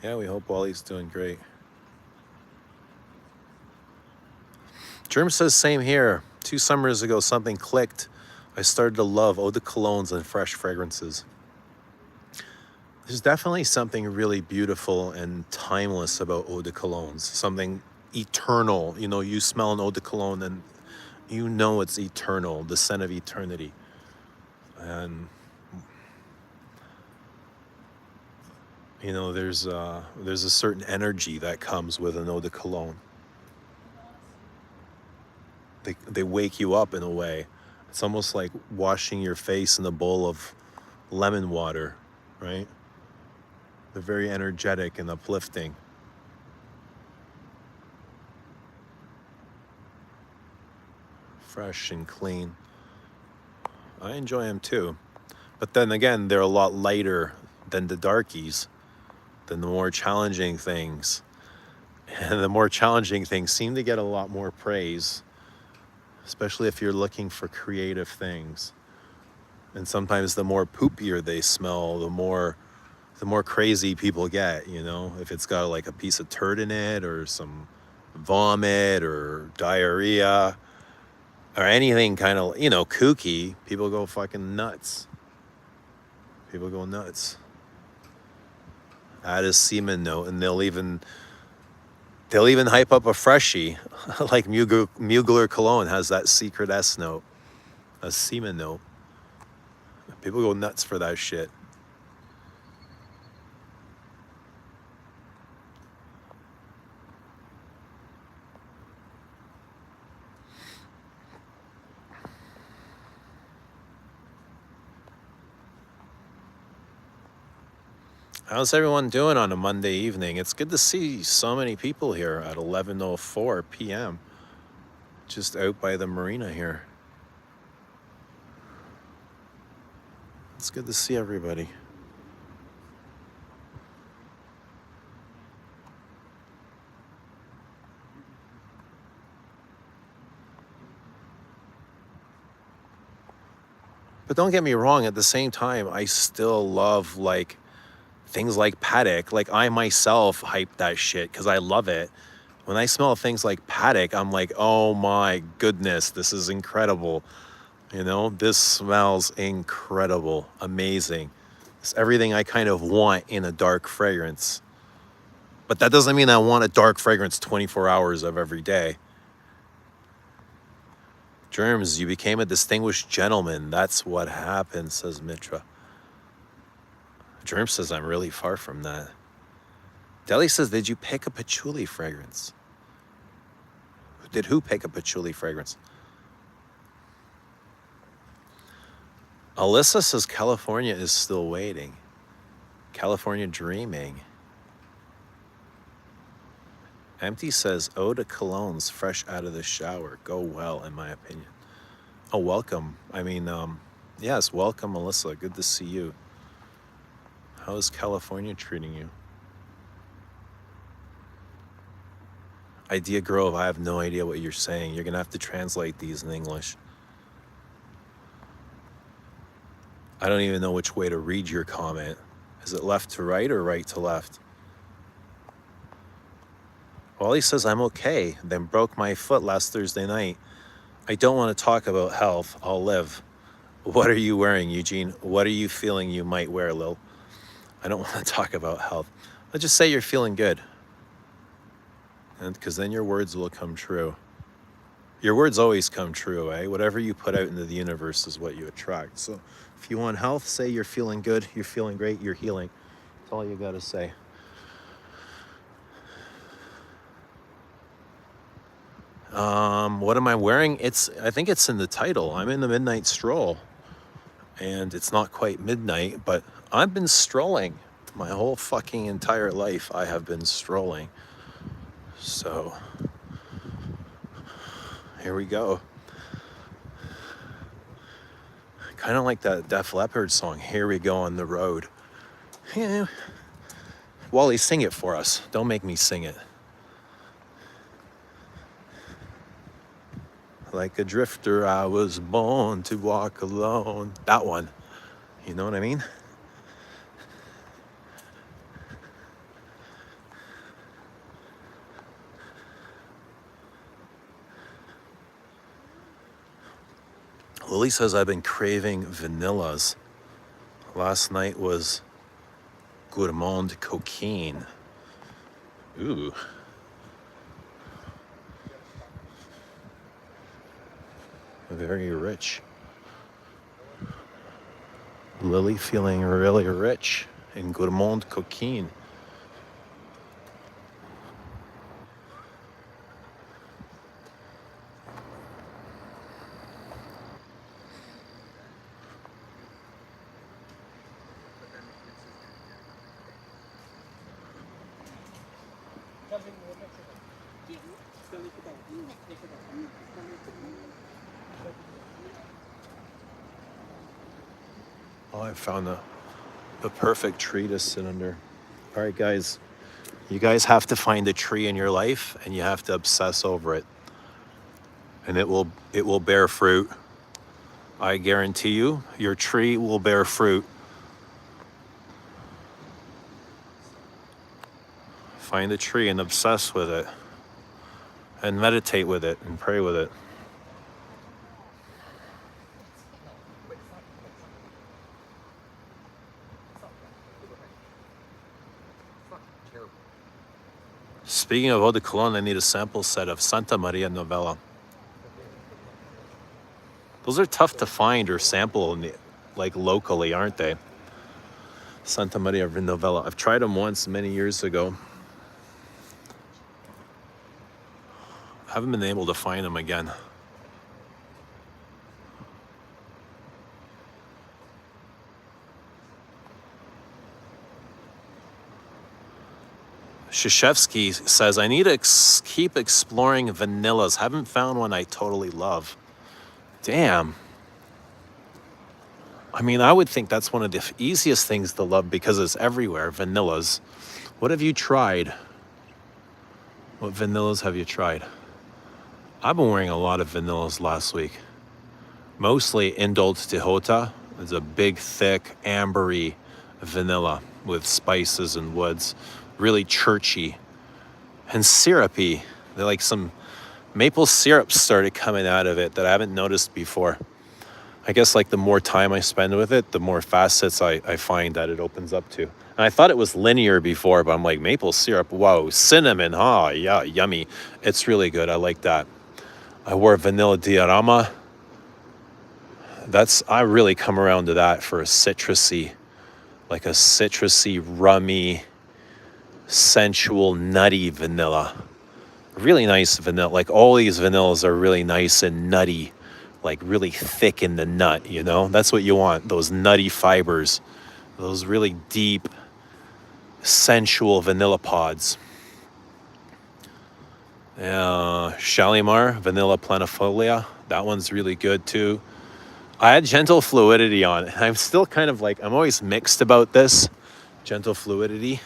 Yeah, we hope Wally's doing great. Germ says, same here. 2 summers ago, something clicked. I started to love eau de colognes and fresh fragrances. There's definitely something really beautiful and timeless about eau de colognes. Something eternal. You know, you smell an eau de cologne and you know it's eternal, the scent of eternity. And you know, there's a certain energy that comes with an eau de cologne. They wake you up in a way. It's almost like washing your face in a bowl of lemon water, right? They're very energetic and uplifting. Fresh and clean. I enjoy them too. But then again, they're a lot lighter than the darkies, than the more challenging things. And the more challenging things seem to get a lot more praise, especially if you're looking for creative things. And sometimes the more poopier they smell, the more crazy people get, you know? If it's got like a piece of turd in it or some vomit or diarrhea or anything kind of, you know, kooky, people go fucking nuts. People go nuts. Add a semen note, and they'll even hype up a freshie, like Mugler Cologne has that secret S note, a semen note. People go nuts for that shit. How's everyone doing on a Monday evening? It's good to see so many people here at 11:04 p.m. Just out by the marina here. It's good to see everybody. But don't get me wrong, at the same time, I still love like things like Paddock. Like I myself hype that shit because I love it. When I smell things like Paddock, I'm like, oh my goodness, this is incredible. You know, this smells incredible, amazing. It's everything I kind of want in a dark fragrance. But that doesn't mean I want a dark fragrance 24 hours of every day. Germs, you became a distinguished gentleman. That's what happened, says Mitra. Germ says I'm really far from that. Deli says, did you pick a patchouli fragrance? Did who pick a patchouli fragrance? Alyssa says California is still waiting. California dreaming. Empty says eau de colognes fresh out of the shower go well in my opinion. Oh, welcome. I mean, yes, welcome, Alyssa. Good to see you. How is California treating you? Idea Grove, I have no idea what you're saying. You're gonna have to translate these in English. I don't even know which way to read your comment. Is it left to right or right to left? Wally says, I'm okay, then broke my foot last Thursday night. I don't want to talk about health. I'll live. What are you wearing, Eugene? What are you feeling you might wear, Lil? I don't want to talk about health. Let's just say you're feeling good. And because then your words will come true. Your words always come true, eh? Whatever you put out into the universe is what you attract. So if you want health, say you're feeling good, you're feeling great, you're healing. That's all you got to say. What am I wearing? I think it's in the title. I'm in the Midnight Stroll. And it's not quite midnight, but I've been strolling. My whole fucking entire life, I have been strolling. So, here we go. Kind of like that Def Leppard song, Here We Go on the Road. Yeah. Wally, sing it for us. Don't make me sing it. Like a drifter, I was born to walk alone. That one. You know what I mean? Lily says I've been craving vanillas. Last night was gourmand cocaine. Ooh. Very rich. Lily feeling really rich in gourmand cocaine. Oh, I found the perfect tree to sit under. All right, guys. You guys have to find a tree in your life and you have to obsess over it. And it will bear fruit. I guarantee you, your tree will bear fruit. Find a tree and obsess with it. And meditate with it and pray with it. Speaking of eau de cologne, I need a sample set of Santa Maria Novella. Those are tough to find or sample like locally, aren't they? Santa Maria Novella. I've tried them once many years ago. I haven't been able to find them again. Shashevsky says, I need to keep exploring vanillas. Haven't found one I totally love. Damn. I mean, I would think that's one of the easiest things to love because it's everywhere, vanillas. What have you tried? What vanillas have you tried? I've been wearing a lot of vanillas last week. Mostly Indulge Tejota. It's a big, thick, ambery vanilla with spices and woods. Really churchy and syrupy. They're like some maple syrup started coming out of it that I haven't noticed before. I guess like the more time I spend with it, the more facets I find that it opens up to. And I thought it was linear before, but I'm like, maple syrup, whoa, cinnamon, yeah, yummy. It's really good. I like that. I wore vanilla diorama. I really come around to that for a citrusy, rummy, sensual, nutty vanilla. Really nice vanilla. Like all these vanillas are really nice and nutty, like really thick in the nut, you know? That's what you want, those nutty fibers, those really deep, sensual vanilla pods. Shalimar, Vanilla Planifolia, that one's really good too. I had Gentle Fluidity on. I'm still kind of like, I'm always mixed about this, Gentle Fluidity.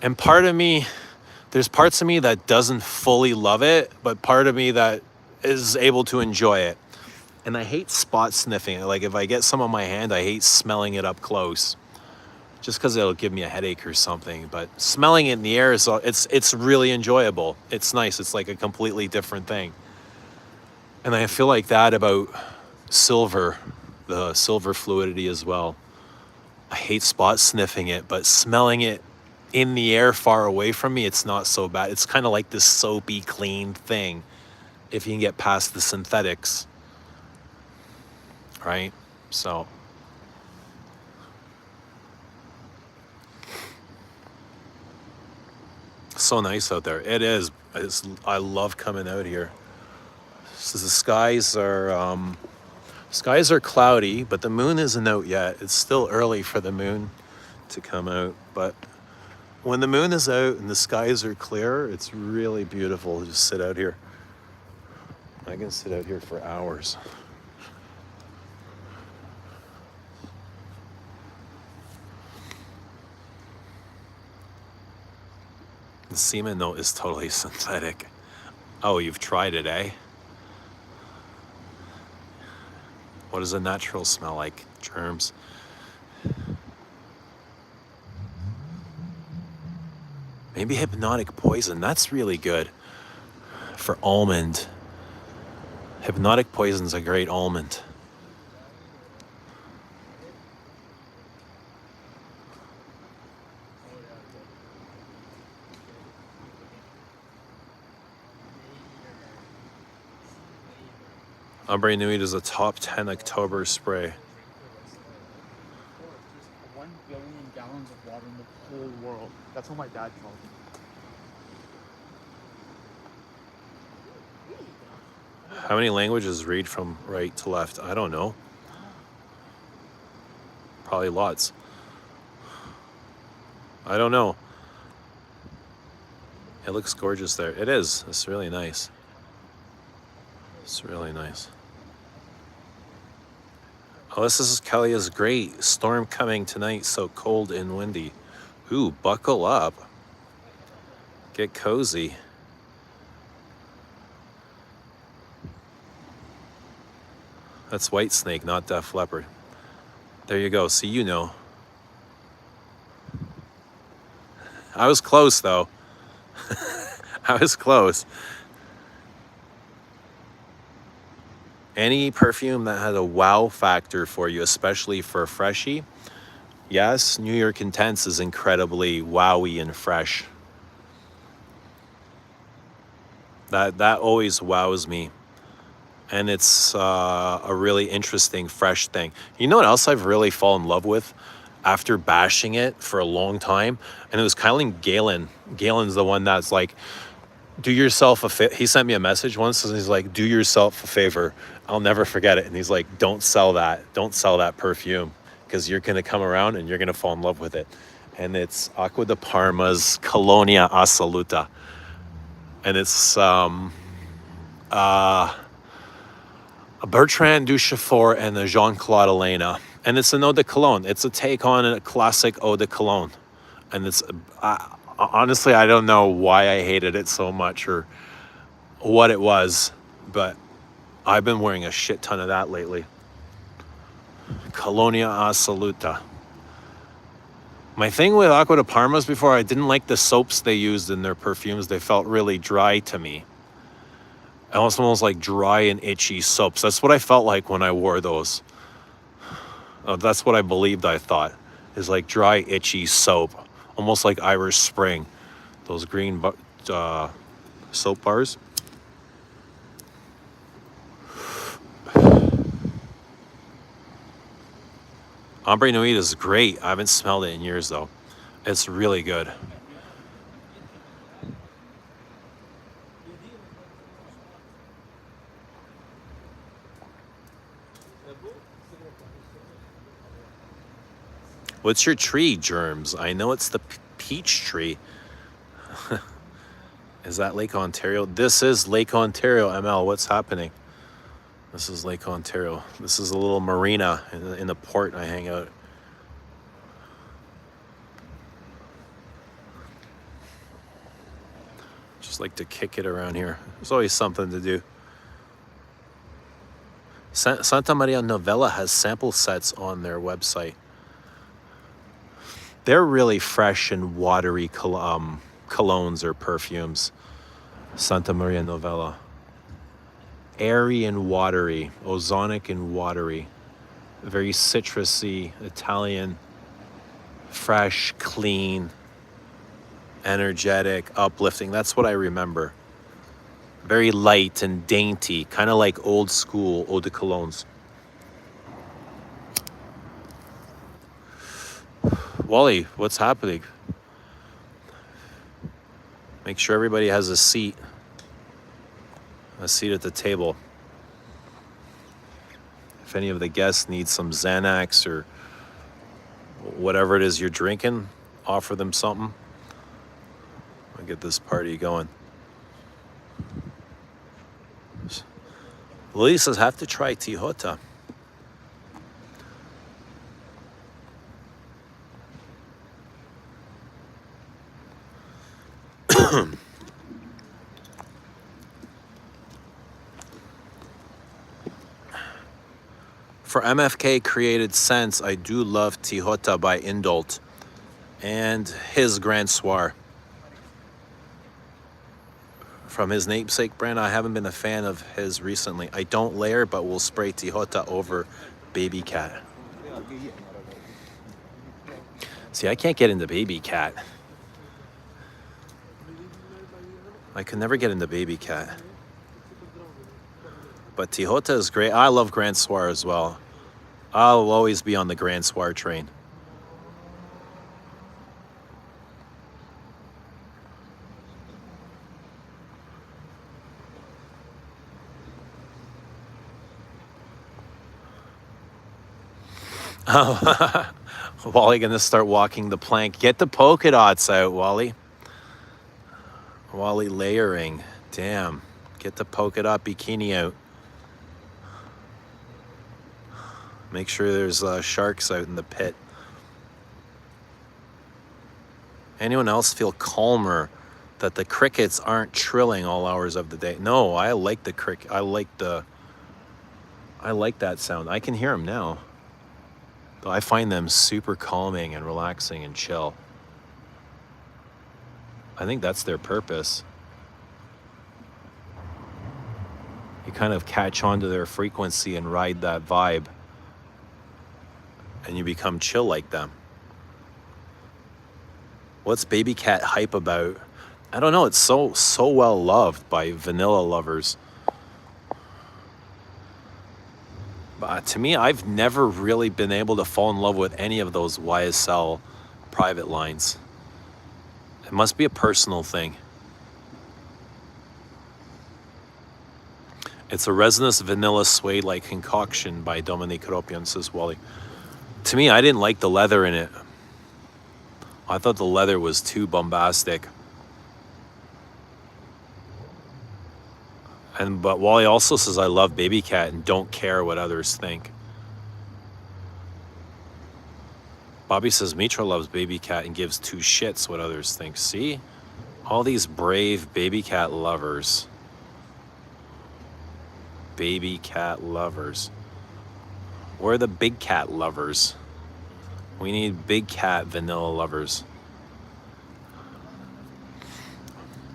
And part of me, there's parts of me that doesn't fully love it, but part of me that is able to enjoy it. And I hate spot sniffing. Like if I get some on my hand, I hate smelling it up close. Just because it'll give me a headache or something. But smelling it in the air, it's really enjoyable. It's nice. It's like a completely different thing. And I feel like that about silver, the silver fluidity as well. I hate spot sniffing it, but smelling it in the air far away from me, it's not so bad. It's kind of like this soapy, clean thing if you can get past the synthetics, right? So, so nice out there. It is. I love coming out here. So the skies are cloudy, but the moon isn't out yet. It's still early for the moon to come out, but when the moon is out and the skies are clear, it's really beautiful to just sit out here. I can sit out here for hours. The semen, though, is totally synthetic. Oh, you've tried it, eh? What does a natural smell like? Germs. Maybe hypnotic poison. That's really good for almond. Hypnotic poison's a great almond. Ombre Nuit is a top 10 October spray. 1 billion gallons of water in the whole world. That's what my dad told me. How many languages read from right to left? I don't know. Probably lots. I don't know. It looks gorgeous there. It is. It's really nice. It's really nice. Oh, this is Kelly is great. Storm coming tonight, so cold and windy. Ooh, buckle up. Get cozy. That's White Snake, not Def Leppard. There you go. See, you know. I was close, though. I was close. Any perfume that has a wow factor for you, especially for freshie. Yes, New York Intense is incredibly wowy and fresh. That always wows me. And it's a really interesting, fresh thing. You know what else I've really fallen in love with after bashing it for a long time? And it was Kylan Galen. Galen's the one that's like, do yourself a favor. He sent me a message once and he's like, do yourself a favor. I'll never forget it. And he's like, don't sell that. Don't sell that perfume because you're going to come around and you're going to fall in love with it. And it's Acqua di Parma's Colonia Assoluta. And it's a Bertrand Duchefort and a Jean-Claude Elena. And it's an eau de cologne. It's a take on a classic eau de cologne. And it's, honestly, I don't know why I hated it so much or what it was, but I've been wearing a shit ton of that lately. Colonia Assoluta. My thing with Acqua di Parma's before, I didn't like the soaps they used in their perfumes. They felt really dry to me. Almost like dry and itchy soaps. That's what I felt like when I wore those. That's what I believed I thought. Is like dry, itchy soap. Almost like Irish Spring. Those green soap bars. Ombre Nuit is great. I haven't smelled it in years though. It's really good. What's your tree, Germs? I know it's the peach tree. Is that Lake Ontario? This is Lake Ontario, ML. What's happening? This is Lake Ontario. This is a little marina in the port I hang out. Just like to kick it around here. There's always something to do. Santa Maria Novella has sample sets on their website. They're really fresh and watery colognes or perfumes. Santa Maria Novella. Airy and watery, ozonic and watery. Very citrusy, Italian, fresh, clean. energetic, uplifting. That's what I remember. Very light and dainty, kind of like old school eau de colognes. Wally, what's happening? Make sure everybody has a seat at the table. If any of the guests need some Xanax or whatever it is you're drinking, offer them something. I'll get this party going. Lily says, have to try Tijota. For MFK Created Sense, I do love Tijota by Indolt and his Grand Soir. From his namesake brand, I haven't been a fan of his recently. I don't layer, but will spray Tijota over Baby Cat. See, I can't get into Baby Cat. I can never get into Baby Cat. But Tijota is great. I love Grand Soir as well. I'll always be on the Grand Soir train. Oh, Wally gonna start walking the plank. Get the polka dots out, Wally. Wally layering. Damn. Get the polka dot bikini out. Make sure there's sharks out in the pit. Anyone else feel calmer that the crickets aren't trilling all hours of the day? No, I like the cricket. I like that sound. I can hear them now. Though I find them super calming and relaxing and chill. I think that's their purpose. You kind of catch on to their frequency and ride that vibe. And you become chill like them. What's Baby Cat hype about? I don't know. It's so well loved by vanilla lovers. But to me, I've never really been able to fall in love with any of those YSL private lines. It must be a personal thing. It's a resinous vanilla suede-like concoction by Dominique Ropian, says Wally. To me, I didn't like the leather in it. I thought the leather was too bombastic. But Wally also says, I love Baby Cat and don't care what others think. Bobby says, Mitra loves Baby Cat and gives two shits what others think. See? All these brave Baby Cat lovers. Baby Cat lovers. We're the Big Cat lovers. We need Big Cat vanilla lovers.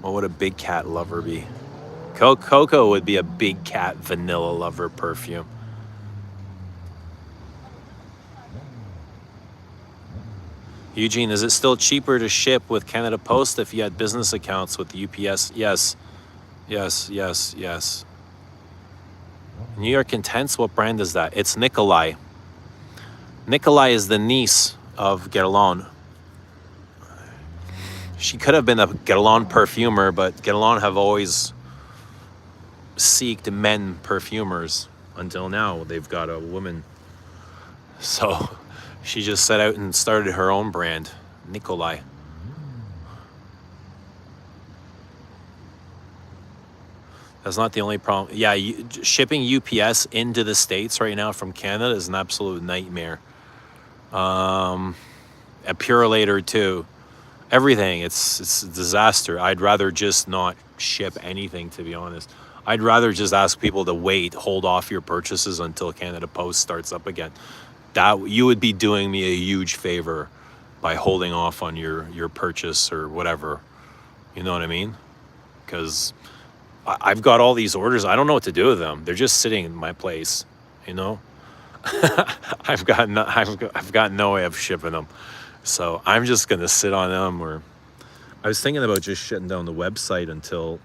What would a Big Cat lover be? Coco would be a Big Cat vanilla lover perfume. Eugene, is it still cheaper to ship with Canada Post if you had business accounts with UPS? Yes. New York Intense, what brand is that? It's Nikolai. Nikolai is the niece of Guerlain. She could have been a Guerlain perfumer, but Guerlain have always seeked men perfumers. Until now, they've got a woman. So she just set out and started her own brand, Nikolai. That's not the only problem. Yeah, shipping UPS into the States right now from Canada is an absolute nightmare. A Purolator too. Everything, it's a disaster. I'd rather just not ship anything, to be honest. I'd rather just ask people to hold off your purchases until Canada Post starts up again. That you would be doing me a huge favor by holding off on your purchase or whatever. You know what I mean? Because I've got all these orders. I don't know what to do with them. They're just sitting in my place, you know? I've got no way of shipping them. So I'm just going to sit on them, or I was thinking about just shutting down the website until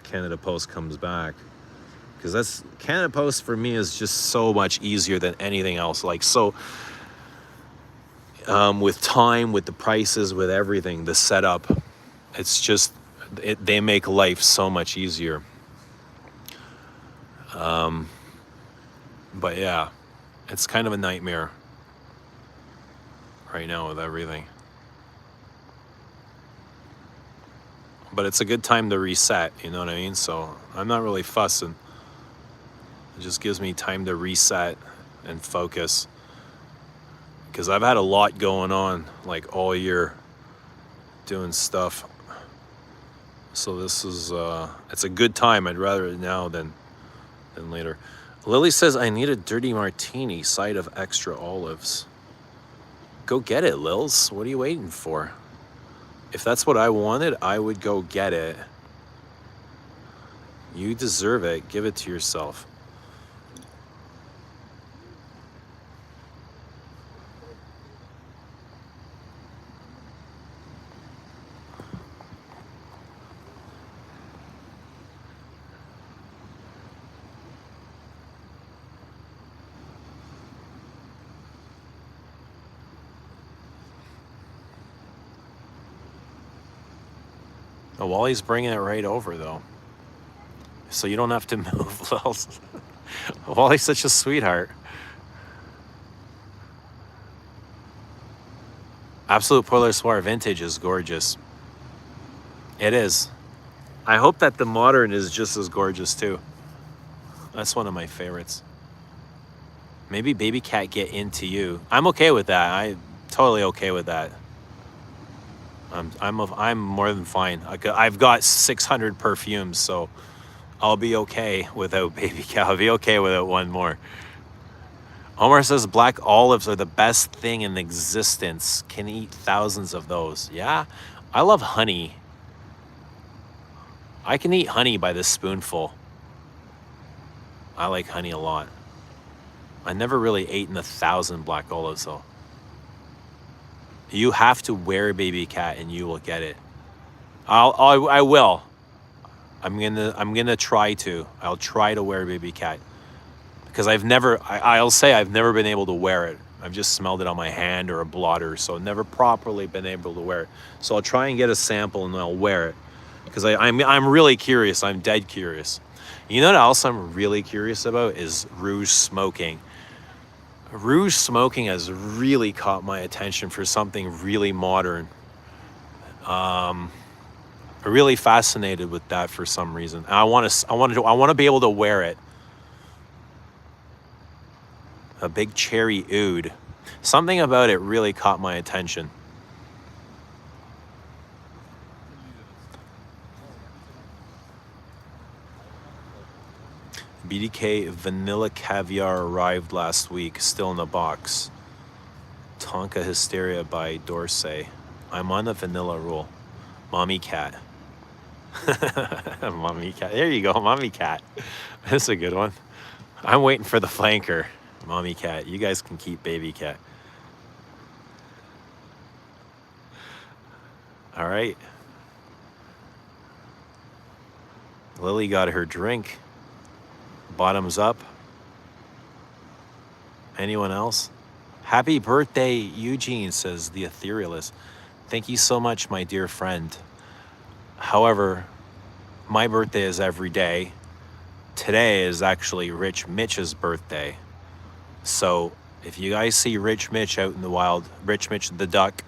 Canada Post comes back. Because that's Canada Post for me is just so much easier than anything else. Like, so with time, with the prices, with everything, the setup, it's just, they make life so much easier. But yeah, it's kind of a nightmare right now with everything. But it's a good time to reset, you know what I mean? So I'm not really fussing. It just gives me time to reset and focus. Because I've had a lot going on, like, all year doing stuff. So this is, it's a good time. I'd rather it now than later. Lily says, I need a dirty martini, side of extra olives. Go get it, Lils. What are you waiting for? If that's what I wanted, I would go get it. You deserve it. Give it to yourself. Oh, Wally's bringing it right over, though. So you don't have to move, Lils. Wally's such a sweetheart. Absolute Polar Soir Vintage is gorgeous. It is. I hope that the modern is just as gorgeous, too. That's one of my favorites. Maybe Baby Cat get into you. I'm okay with that. I'm totally okay with that. I'm more than fine. I've got 600 perfumes, so I'll be okay without Baby Cat. I'll be okay without one more. Omar says black olives are the best thing in existence. Can eat thousands of those. Yeah, I love honey. I can eat honey by the spoonful. I like honey a lot. I never really ate in 1,000 black olives though. You have to wear Baby Cat and you will get it. I will. I'm gonna try to. I'll try to wear Baby Cat. Because I'll say I've never been able to wear it. I've just smelled it on my hand or a blotter, so never properly been able to wear it. So I'll try and get a sample and I'll wear it. Because I'm really curious. I'm dead curious. You know what else I'm really curious about is rouge smoking. Rouge smoking has really caught my attention for something really modern. I'm really fascinated with that for some reason. I want to be able to wear it. A big cherry oud. Something about it really caught my attention. BDK Vanilla Caviar arrived last week, still in the box. Tonka Hysteria by Dorsey. I'm on the vanilla rule. Mommy Cat. Mommy Cat. There you go, Mommy Cat. That's a good one. I'm waiting for the flanker. Mommy Cat. You guys can keep Baby Cat. All right. Lily got her drink. Bottoms up. Anyone else? Happy birthday, Eugene, says the Etherealist. Thank you so much, my dear friend. However, my birthday is every day. Today is actually Rich Mitch's birthday. So if you guys see Rich Mitch out in the wild, Rich Mitch the duck,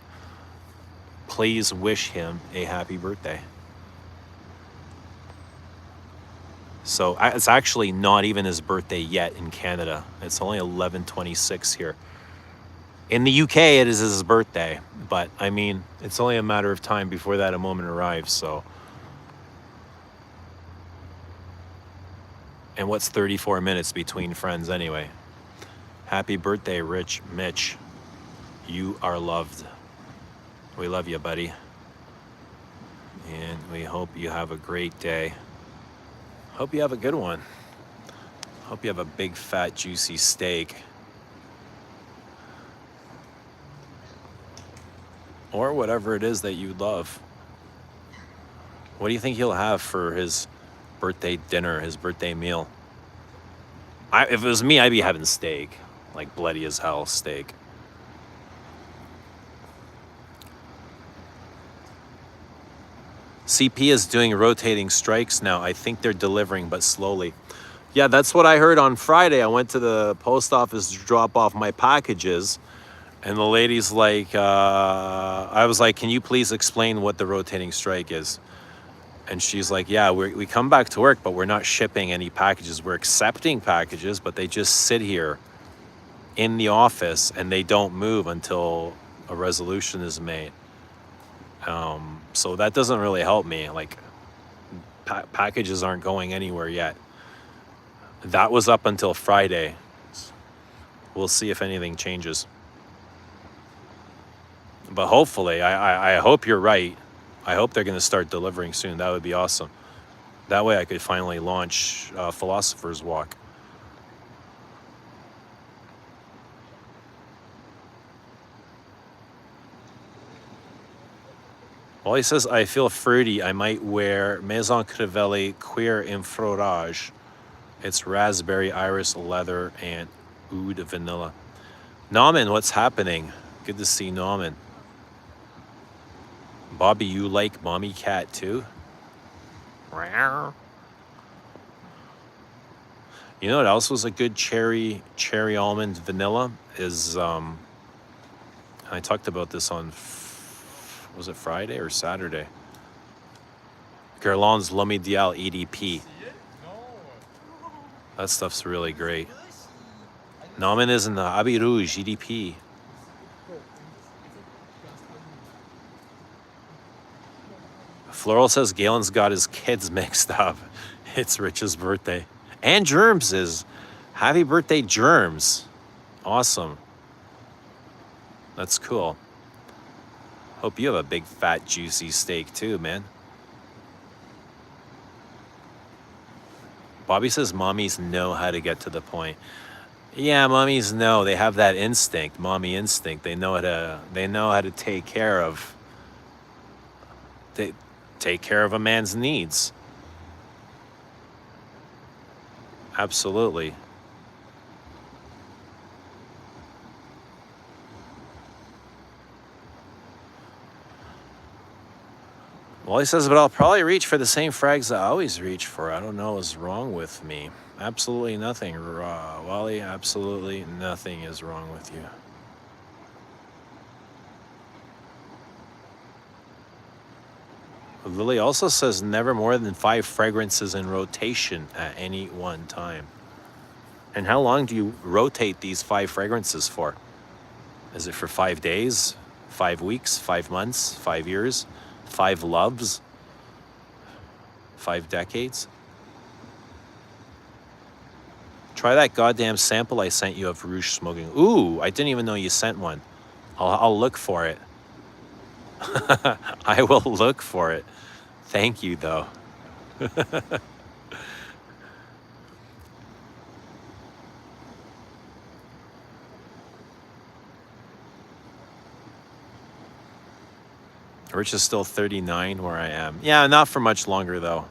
please wish him a happy birthday. So it's actually not even his birthday yet in Canada. It's only 11:26 here. In the UK, it is his birthday. But, I mean, it's only a matter of time before that a moment arrives, so. And what's 34 minutes between friends anyway? Happy birthday, Rich Mitch. You are loved. We love you, buddy. And we hope you have a great day. Hope you have a good one. Hope you have a big, fat, juicy steak. Or whatever it is that you love. What do you think he'll have for his birthday dinner, his birthday meal? If it was me, I'd be having steak, like bloody as hell steak. CP is doing rotating strikes now. I think they're delivering, but slowly. Yeah, that's what I heard on Friday. I went to the post office to drop off my packages, and the lady's like, I was like, can you please explain what the rotating strike is? And she's like, yeah, we come back to work, but we're not shipping any packages. We're accepting packages, but they just sit here in the office and they don't move until a resolution is made. So that doesn't really help me. Like, packages aren't going anywhere yet. That was up until Friday. We'll see if anything changes. But hopefully, I hope you're right. I hope they're going to start delivering soon. That would be awesome. That way I could finally launch Philosopher's Walk. Well, he says, I feel fruity. I might wear Maison Crivelli Cuir Infrarouge. It's raspberry, iris, leather, and oud vanilla. Nauman, what's happening? Good to see Nauman. Bobby, you like Mommy Cat too? You know what else was a good cherry almond vanilla is I talked about this on was it Friday or Saturday? Guerlain's L'Homme Ideal EDP. That stuff's really great. Nauman is in the Abbey Rouge EDP. Floral says Galen's got his kids mixed up. It's Rich's birthday. And Germs is. Happy birthday, Germs. Awesome. That's cool. Hope you have a big, fat, juicy steak too, man. Bobby says mommies know how to get to the point. Yeah, mommies know. They have that instinct, mommy instinct. They know how to take care of a man's needs. Absolutely. Well, he says, but I'll probably reach for the same frags I always reach for. I don't know what's wrong with me. Absolutely nothing, Wally. Absolutely nothing is wrong with you. Lily also says never more than 5 fragrances in rotation at any one time. And how long do you rotate these 5 fragrances for? Is it for 5 days, 5 weeks, 5 months, 5 years, 5 loves, 5 decades? Try that goddamn sample I sent you of Rouge Smoking. Ooh, I didn't even know you sent one. I'll look for it. I will look for it. Thank you, though. Rich is still 39 where I am. Yeah, not for much longer, though.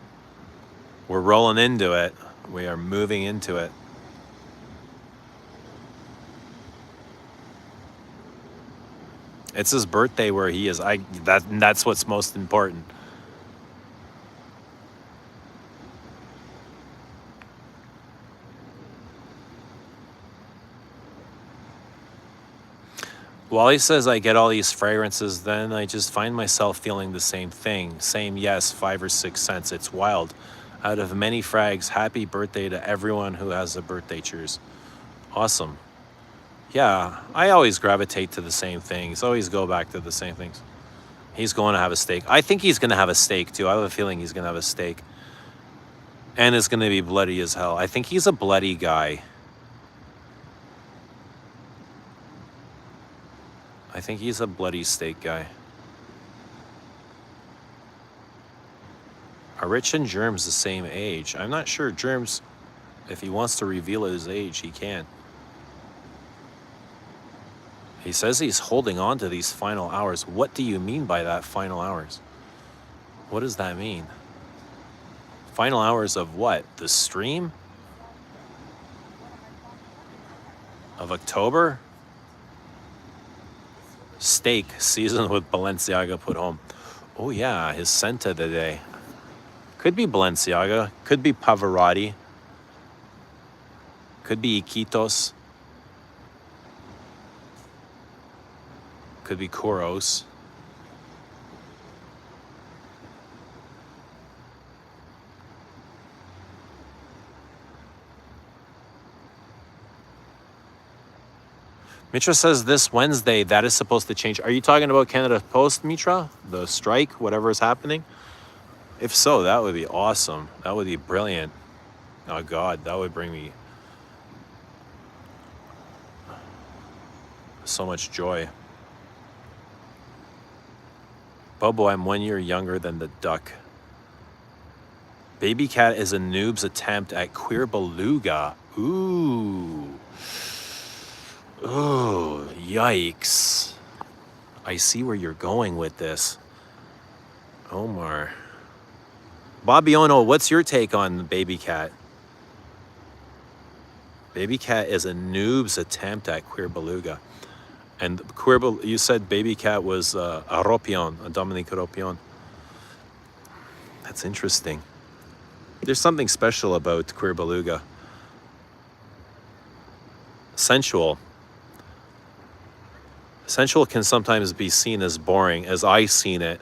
We're rolling into it. We are moving into it. It's his birthday where he is. That's what's most important. Wally says I get all these fragrances, then I just find myself feeling the same thing. Same, yes, 5 or 6 cents. It's wild. Out of many frags, happy birthday to everyone who has a birthday. Cheers. Awesome. Yeah, I always gravitate to the same things. Always go back to the same things. He's going to have a steak. I think he's going to have a steak, too. I have a feeling he's going to have a steak. And it's going to be bloody as hell. I think he's a bloody guy. I think he's a bloody steak guy. Are Rich and Germs the same age? I'm not sure. Germs, if he wants to reveal his age, he can. He says he's holding on to these final hours. What do you mean by that, final hours? What does that mean? Final hours of what? The stream? Of October? Steak seasoned with Balenciaga put home. Oh yeah, his Senta today. Could be Balenciaga. Could be Pavarotti. Could be Iquitos. Could be Koros. Mitra says this Wednesday that is supposed to change. Are you talking about Canada Post, Mitra? The strike, whatever is happening? If so, that would be awesome. That would be brilliant. Oh God, that would bring me so much joy. Bobo, I'm 1 year younger than the duck. Baby Cat is a noob's attempt at queer beluga. Ooh. Oh, yikes. I see where you're going with this. Omar. Bobby Ono, what's your take on Baby Cat? Baby Cat is a noob's attempt at queer beluga. And you said Baby Cat was a Ropion, a Dominique Ropion. That's interesting. There's something special about queer beluga. Sensual. Sensual can sometimes be seen as boring. As I seen it,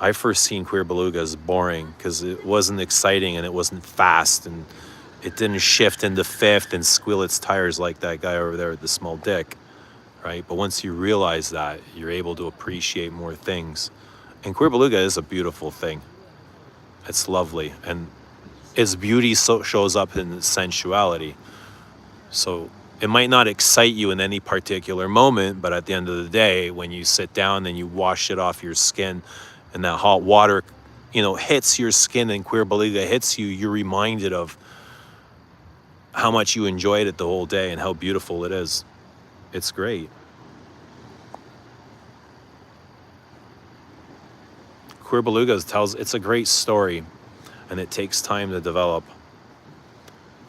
I first seen queer beluga as boring because it wasn't exciting and it wasn't fast and it didn't shift into fifth and squeal its tires like that guy over there with the small dick, right? But once you realize that, you're able to appreciate more things. And queer beluga is a beautiful thing. It's lovely. And its beauty shows up in its sensuality. So it might not excite you in any particular moment, but at the end of the day, when you sit down and you wash it off your skin and that hot water, hits your skin and queer beluga hits you, you're reminded of how much you enjoyed it the whole day and how beautiful it is. It's great. Queer beluga it's a great story and it takes time to develop.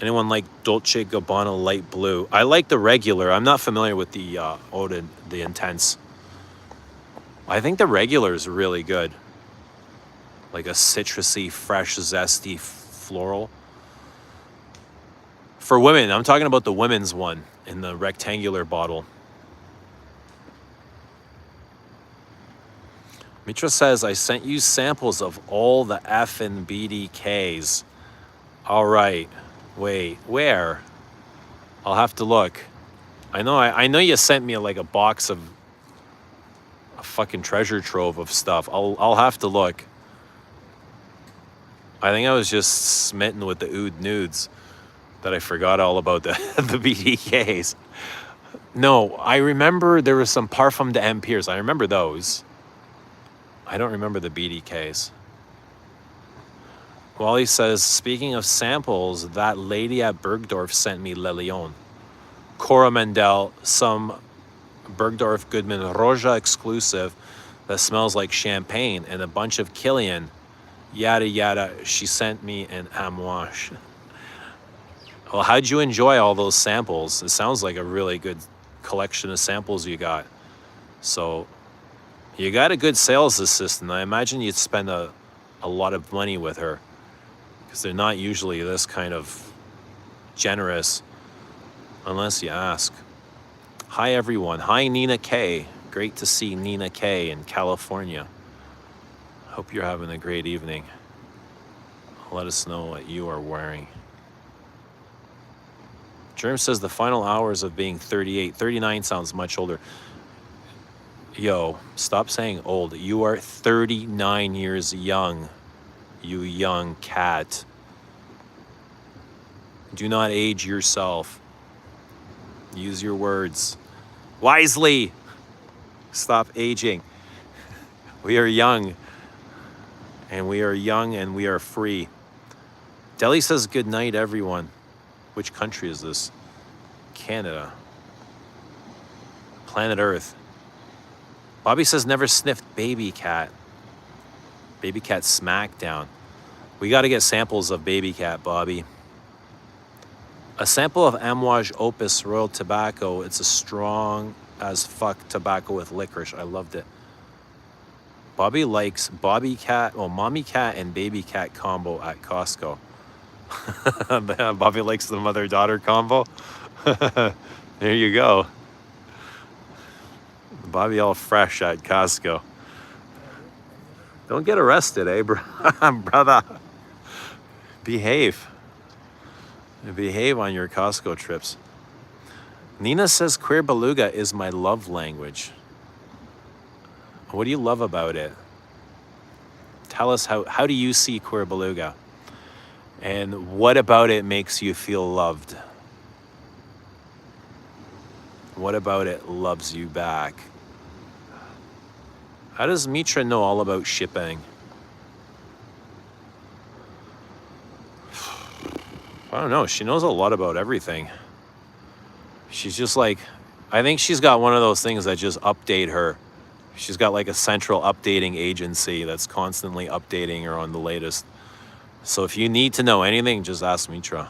Anyone like Dolce Gabbana Light Blue? I like the regular. I'm not familiar with the the Intense. I think the regular is really good. Like a citrusy, fresh, zesty, floral. For women, I'm talking about the women's one in the rectangular bottle. Mitra says, I sent you samples of all the F and BDKs. All right. Wait, where? I'll have to look. I know you sent me like a box of a fucking treasure trove of stuff. I'll have to look. I think I was just smitten with the oud nudes that I forgot all about the the BDKs. No, I remember there was some Parfum de Empires. I remember those. I don't remember the BDKs. Wally says, speaking of samples, that lady at Bergdorf sent me Le Lion. Cora Mendel, some Bergdorf Goodman Roja exclusive that smells like champagne, and a bunch of Killian. Yada yada, she sent me an amouage. Well, how'd you enjoy all those samples? It sounds like a really good collection of samples you got. So, you got a good sales assistant. I imagine you'd spend a lot of money with her, because they're not usually this kind of generous unless you ask. Hi everyone. Hi Nina K. Great to see Nina K in California. Hope you're having a great evening. Let us know what you are wearing. Germ says the final hours of being 38. 39 sounds much older. Yo, stop saying old. You are 39 years young. You young cat. Do not age yourself. Use your words wisely. Stop aging. We are young. And we are young and we are free. Deli says good night, everyone. Which country is this? Canada. Planet Earth. Bobby says never sniffed Baby Cat. Baby Cat Smackdown. We got to get samples of Baby Cat, Bobby. A sample of Amouage Opus Royal Tobacco. It's a strong as fuck tobacco with licorice. I loved it. Bobby likes Mommy Cat and Baby Cat combo at Costco. Bobby likes the mother-daughter combo. There you go. Bobby all fresh at Costco. Don't get arrested, eh, brother? Behave. Behave on your Costco trips. Nina says queer beluga is my love language. What do you love about it? Tell us how do you see queer beluga? And what about it makes you feel loved? What about it loves you back? How does Mitra know all about shipping? I don't know. She knows a lot about everything. She's just like, I think she's got one of those things that just update her. She's got like a central updating agency that's constantly updating her on the latest. So if you need to know anything, just ask Mitra.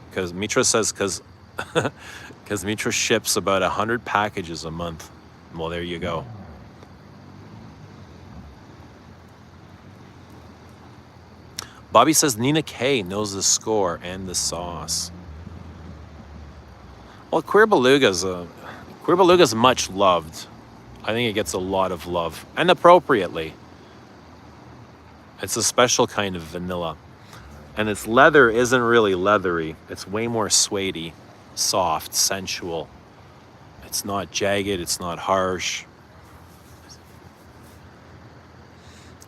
Because Mitra says, because Mitra ships about 100 packages a month. Well, there you go. Bobby says Nina K knows the score and the sauce. Well, queer beluga's much loved. I think it gets a lot of love, and appropriately. It's a special kind of vanilla. And its leather isn't really leathery. It's way more suede-y, soft, sensual. It's not jagged, it's not harsh.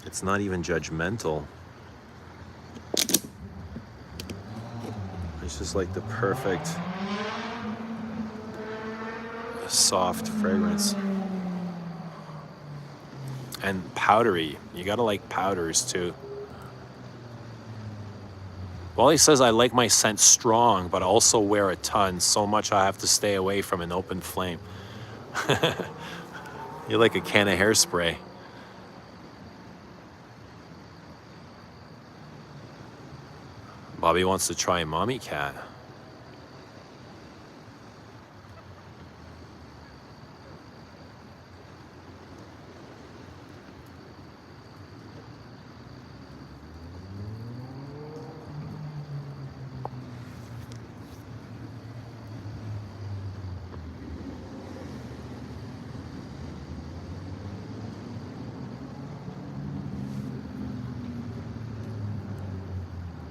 It's not even judgmental. It's just like the perfect soft fragrance. And powdery. You gotta like powders too. Well, he says, I like my scent strong, but also wear a ton, so much I have to stay away from an open flame. You're like a can of hairspray. Bobby wants to try Mommy Cat.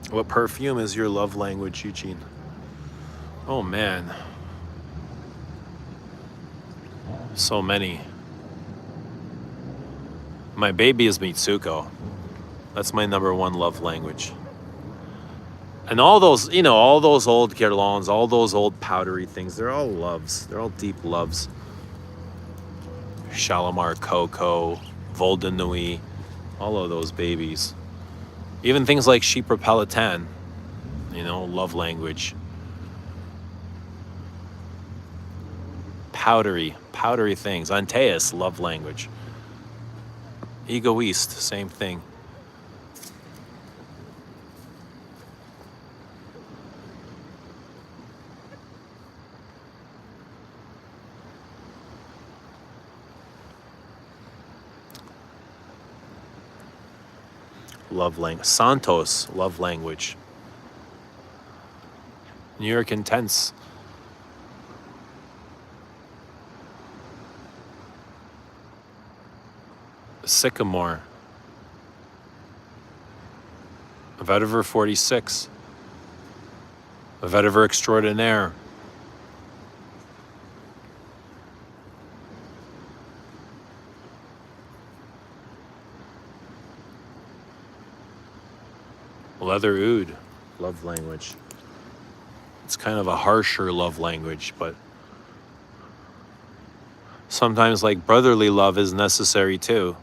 What perfume is your love language, Eugene? Oh man. So many. My baby is Mitsuko. That's my #1 love language. And all those, all those old guirlands, all those old powdery things, they're all loves. They're all deep loves. Shalimar Coco, Vol de Nuit, all of those babies. Even things like Chypre Peloton, love language. Powdery things. Antaeus, love language. Egoist, same thing. Love language. Santos, love language. New York Intense. Sycamore. Vetiver 46. Vetiver Extraordinaire. Leather Oud, love language. It's kind of a harsher love language, but sometimes like brotherly love is necessary too.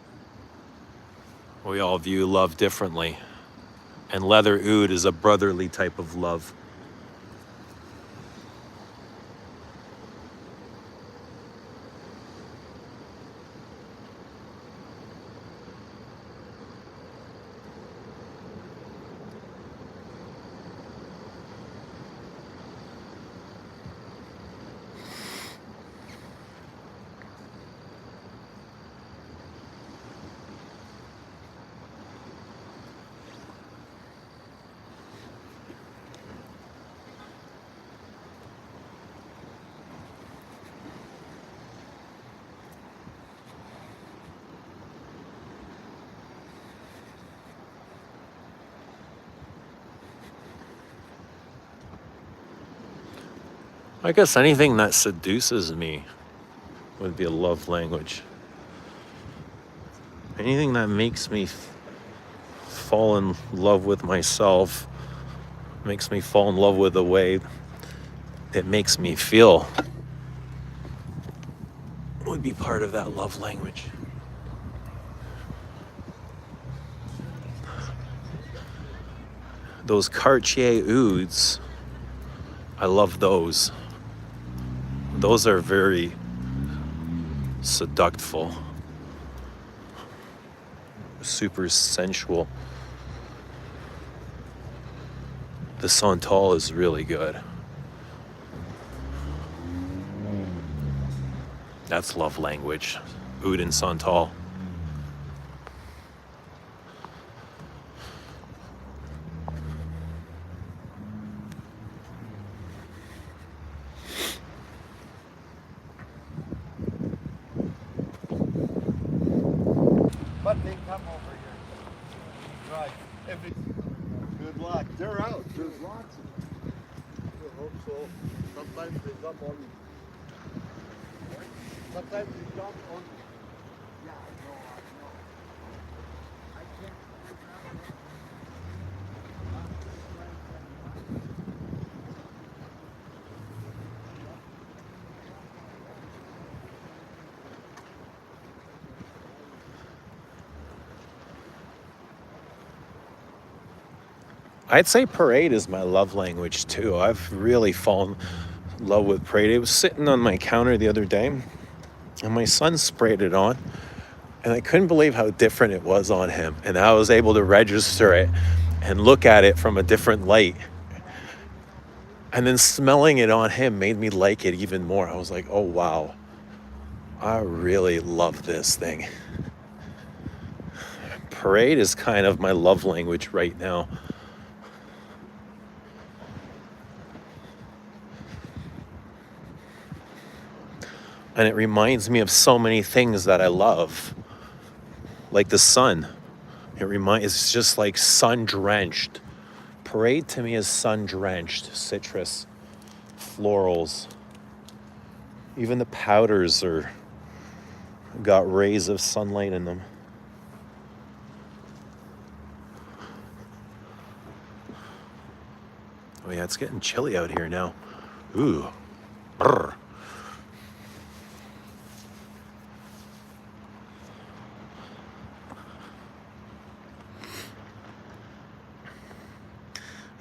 We all view love differently. And Leather Oud is a brotherly type of love. I guess anything that seduces me would be a love language. Anything that makes me fall in love with myself, makes me fall in love with the way it makes me feel, would be part of that love language. Those Cartier ouds, I love those. Those are very seductful, super sensual. The Santal is really good. That's love language. Oud and Santal. But they come over here. Right. Good luck. They're out. There's lots of them. I hope so. Sometimes they jump on me. Sometimes they jump on me. Yeah, I know. I can't. I'd say parade is my love language too. I've really fallen in love with parade. It was sitting on my counter the other day, and my son sprayed it on, and I couldn't believe how different it was on him. And I was able to register it and look at it from a different light. And then smelling it on him made me like it even more. I was like, oh wow, I really love this thing. Parade is kind of my love language right now. And it reminds me of so many things that I love. Like the sun. It's just like sun-drenched. Parade to me is sun-drenched. Citrus, florals. Even the powders got rays of sunlight in them. Oh yeah, it's getting chilly out here now. Ooh. Brr.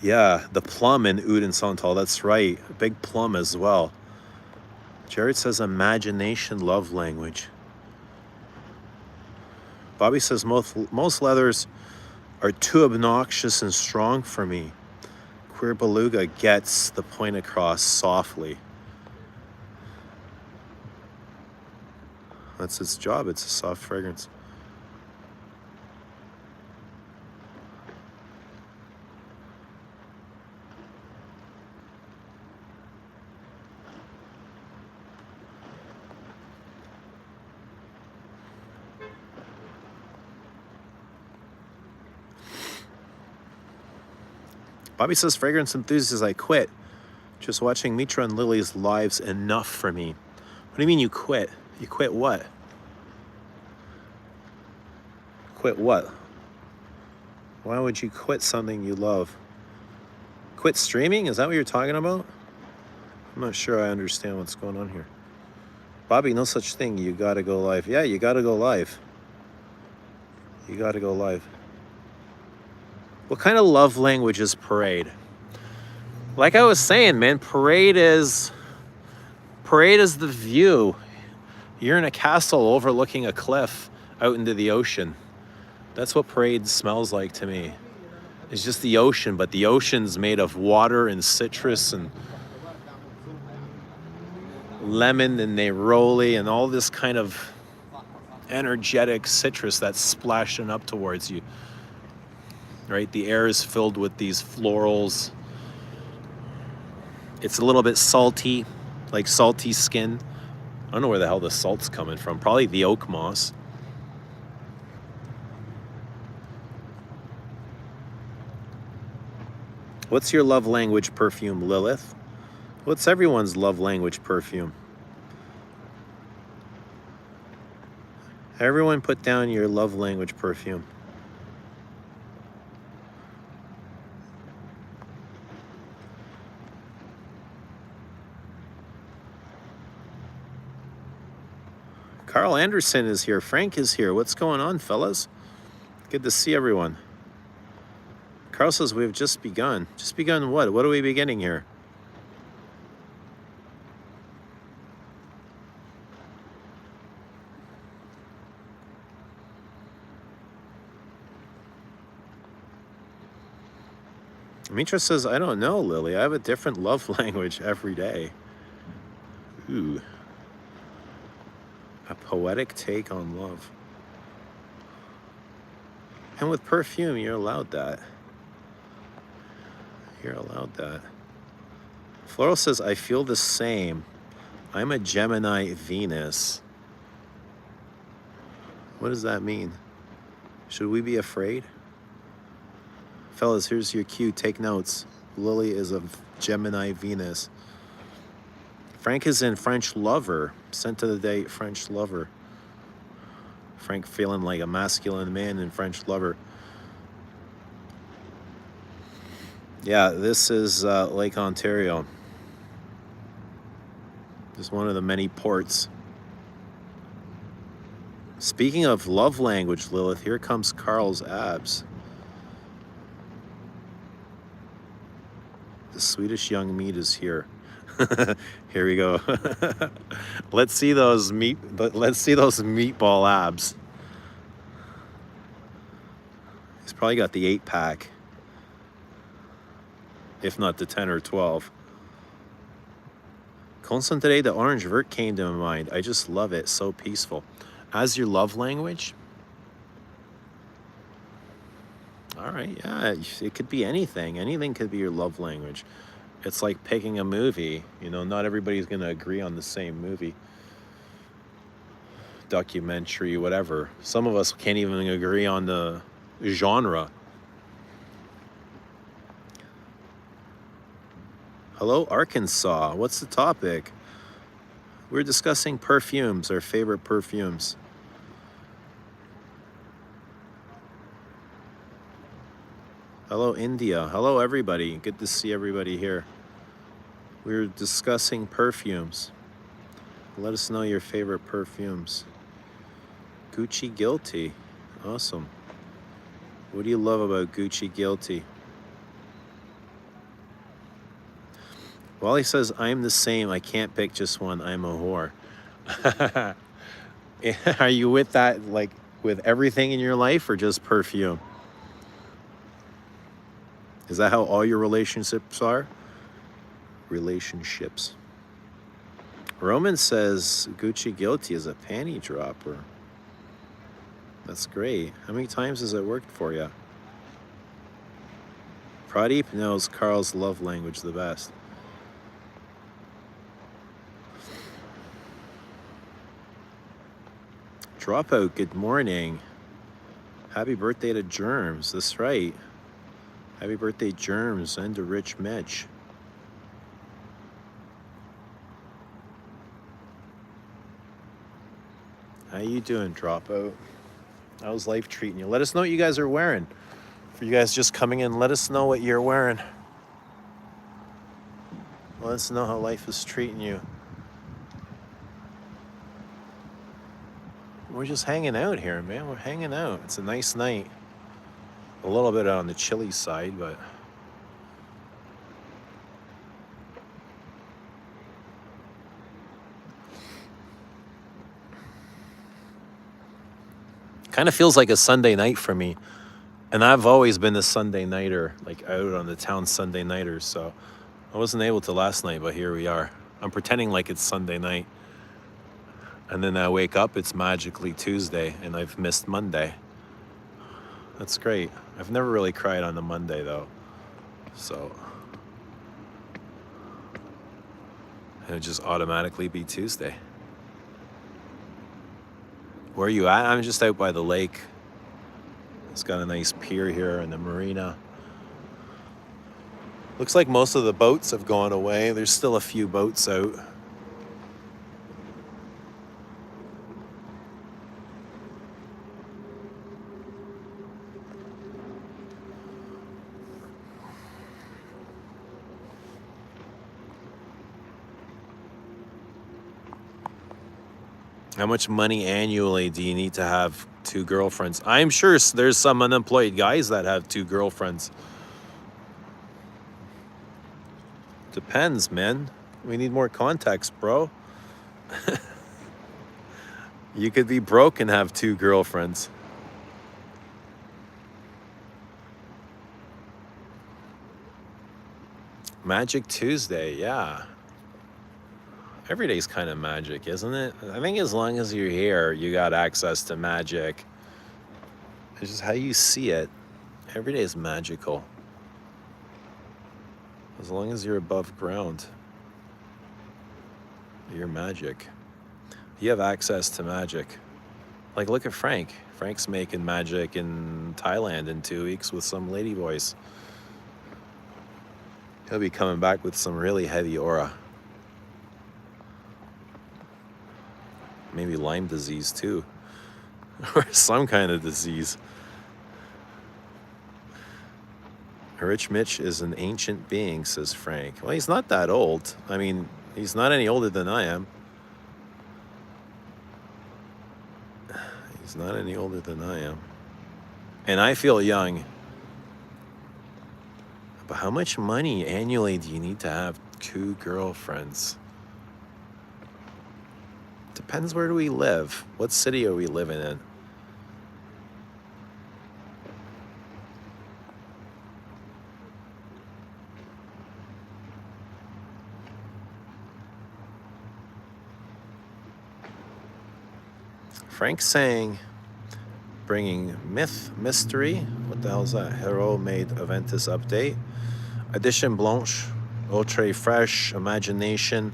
Yeah, the plum in Oud and Santal, that's right. A big plum as well. Jared says imagination love language. Bobby says most leathers are too obnoxious and strong for me. Queer Beluga gets the point across softly. That's its job, it's a soft fragrance. Bobby says, fragrance enthusiast, I quit. Just watching Mitra and Lily's lives enough for me. What do you mean you quit? You quit what? Quit what? Why would you quit something you love? Quit streaming? Is that what you're talking about? I'm not sure I understand what's going on here. Bobby, no such thing. You gotta go live. Yeah, you gotta go live. You gotta go live. What kind of love language is parade? Like I was saying, man, parade is the view. You're in a castle overlooking a cliff out into the ocean. That's what parade smells like to me. It's just the ocean, but the ocean's made of water and citrus and lemon and neroli and all this kind of energetic citrus that's splashing up towards you. Right? The air is filled with these florals. It's a little bit salty, like salty skin. I don't know where the hell the salt's coming from. Probably the oak moss. What's your love language perfume, Lilith? What's everyone's love language perfume? Everyone put down your love language perfume. Carl Anderson is here. Frank is here. What's going on, fellas? Good to see everyone. Carl says we've just begun. Just begun what? What are we beginning here? Mitra says, I don't know, Lily. I have a different love language every day. Ooh. A poetic take on love. And with perfume, you're allowed that. You're allowed that. Floral says, I feel the same. I'm a Gemini Venus. What does that mean? Should we be afraid? Fellas, here's your cue. Take notes. Lily is a Gemini Venus. Frank is in French Lover. Sent to the date, French Lover. Frank feeling like a masculine man in French Lover. Yeah, this is Lake Ontario. Just one of the many ports. Speaking of love language, Lilith, here comes Carl's abs. The Swedish young meat is here. Here we go. Let's see those meatball abs. He's probably got the 8-pack, if not the 10 or 12. Concentré de orange vert came to my mind. I just love it. So peaceful. As your love language? All right, yeah, it could be anything. Anything could be your love language. It's like picking a movie. You know, not everybody's going to agree on the same movie. Documentary, whatever. Some of us can't even agree on the genre. Hello, Arkansas. What's the topic? We're discussing perfumes, our favorite perfumes. Hello, India. Hello, everybody. Good to see everybody here. We're discussing perfumes. Let us know your favorite perfumes. Gucci Guilty. Awesome. What do you love about Gucci Guilty? Wally says, I'm the same. I can't pick just one. I'm a whore. Are you with that, like, with everything in your life or just perfume? Is that how all your relationships are? Relationships. Roman says Gucci Guilty is a panty dropper. That's great. How many times has it worked for you? Pradeep knows Carl's love language the best. Dropout, good morning. Happy birthday to Germs. That's right. Happy birthday, Germs, and to Rich Mitch. How you doing, Dropout? How's life treating you? Let us know what you guys are wearing. For you guys just coming in, let us know what you're wearing. Let us know how life is treating you. We're just hanging out here, man. We're hanging out. It's a nice night. A little bit on the chilly side, but kind of feels like a Sunday night for me. And I've always been a Sunday nighter, like out on the town Sunday nighters. So I wasn't able to last night, but here we are. I'm pretending like it's Sunday night. And then I wake up, it's magically Tuesday, and I've missed Monday. That's great. I've never really cried on a Monday, though. So it would just automatically be Tuesday. Where are you at? I'm just out by the lake. It's got a nice pier here and the marina. Looks like most of the boats have gone away. There's still a few boats out. How much money annually do you need to have 2 girlfriends? I'm sure there's some unemployed guys that have 2 girlfriends. Depends, man. We need more context, bro. You could be broke and have 2 girlfriends. Magic Tuesday, yeah. Every day's kind of magic, isn't it? I think as long as you're here, you got access to magic. It's just how you see it. Every day is magical. As long as you're above ground, you're magic. You have access to magic. Like, look at Frank. Frank's making magic in Thailand in 2 weeks with some ladyboys. He'll be coming back with some really heavy aura. Maybe Lyme disease too. Or some kind of disease. Rich Mitch is an ancient being, says Frank. Well, he's not that old. I mean, he's not any older than I am. He's not any older than I am. And I feel young. But how much money annually do you need to have 2 girlfriends? Depends, where do we live? What city are we living in? Frank's saying, bringing mystery. What the hell is that? Hero made Aventus update. Edition Blanche, Ultra Fresh, Imagination,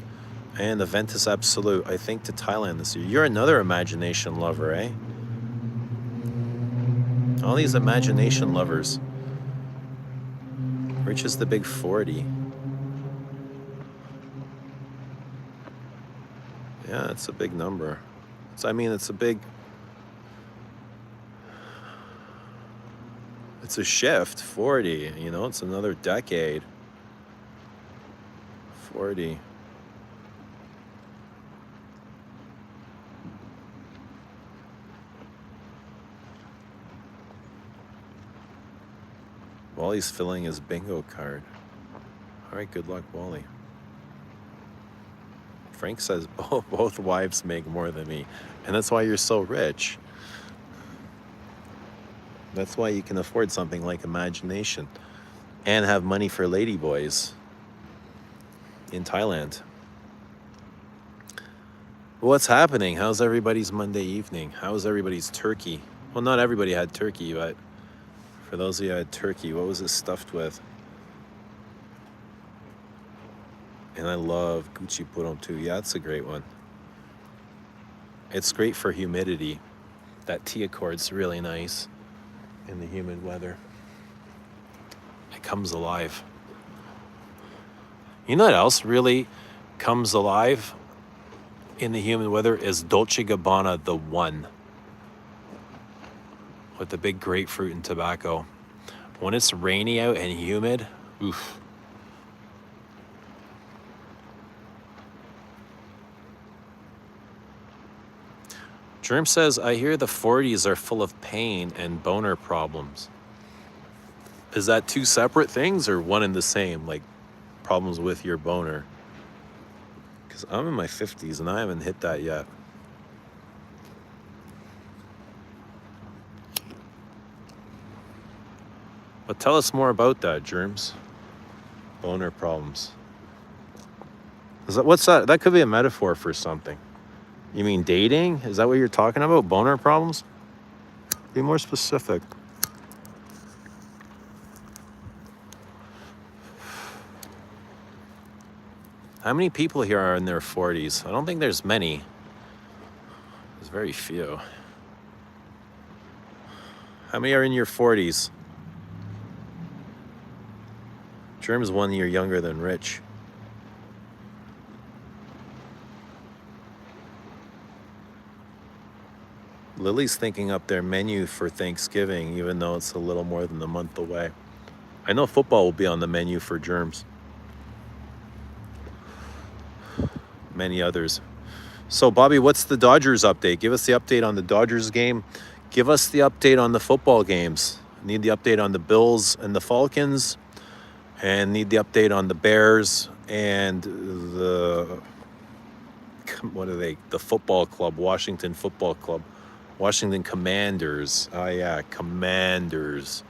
and Aventus Absolute, I think, to Thailand this year. You're another imagination lover, eh? All these imagination lovers. Rich is the big 40. Yeah, it's a big number. I mean, it's a big... It's a shift, 40, you know? It's another decade. 40. Wally's filling his bingo card. All right, good luck, Wally. Frank says both wives make more than me, and that's why you're so rich. That's why you can afford something like imagination and have money for ladyboys in Thailand. What's happening? How's everybody's Monday evening? How's everybody's turkey? Well, not everybody had turkey, but for those of you who had turkey, what was it stuffed with? And I love Gucci Purong too. Yeah, it's a great one. It's great for humidity. That tea accord's really nice in the humid weather. It comes alive. You know what else really comes alive in the humid weather is Dolce Gabbana the One, with the big grapefruit and tobacco. When it's rainy out and humid, oof. Germ says, I hear the 40s are full of pain and boner problems. Is that 2 separate things or one and the same? Like problems with your boner? Because I'm in my 50s and I haven't hit that yet. But tell us more about that, Germs. Boner problems. What's that? That could be a metaphor for something. You mean dating? Is that what you're talking about? Boner problems? Be more specific. How many people here are in their 40s? I don't think there's many. There's very few. How many are in your 40s? Germ's 1 year younger than Rich. Lily's thinking up their menu for Thanksgiving, even though it's a little more than a month away. I know football will be on the menu for Germs. Many others. So, Bobby, what's the Dodgers update? Give us the update on the Dodgers game. Give us the update on the football games. Need the update on the Bills and the Falcons. And need the update on the Bears and the... What are they? The football club, Washington Football Club. Washington Commanders. Oh, yeah, Commanders.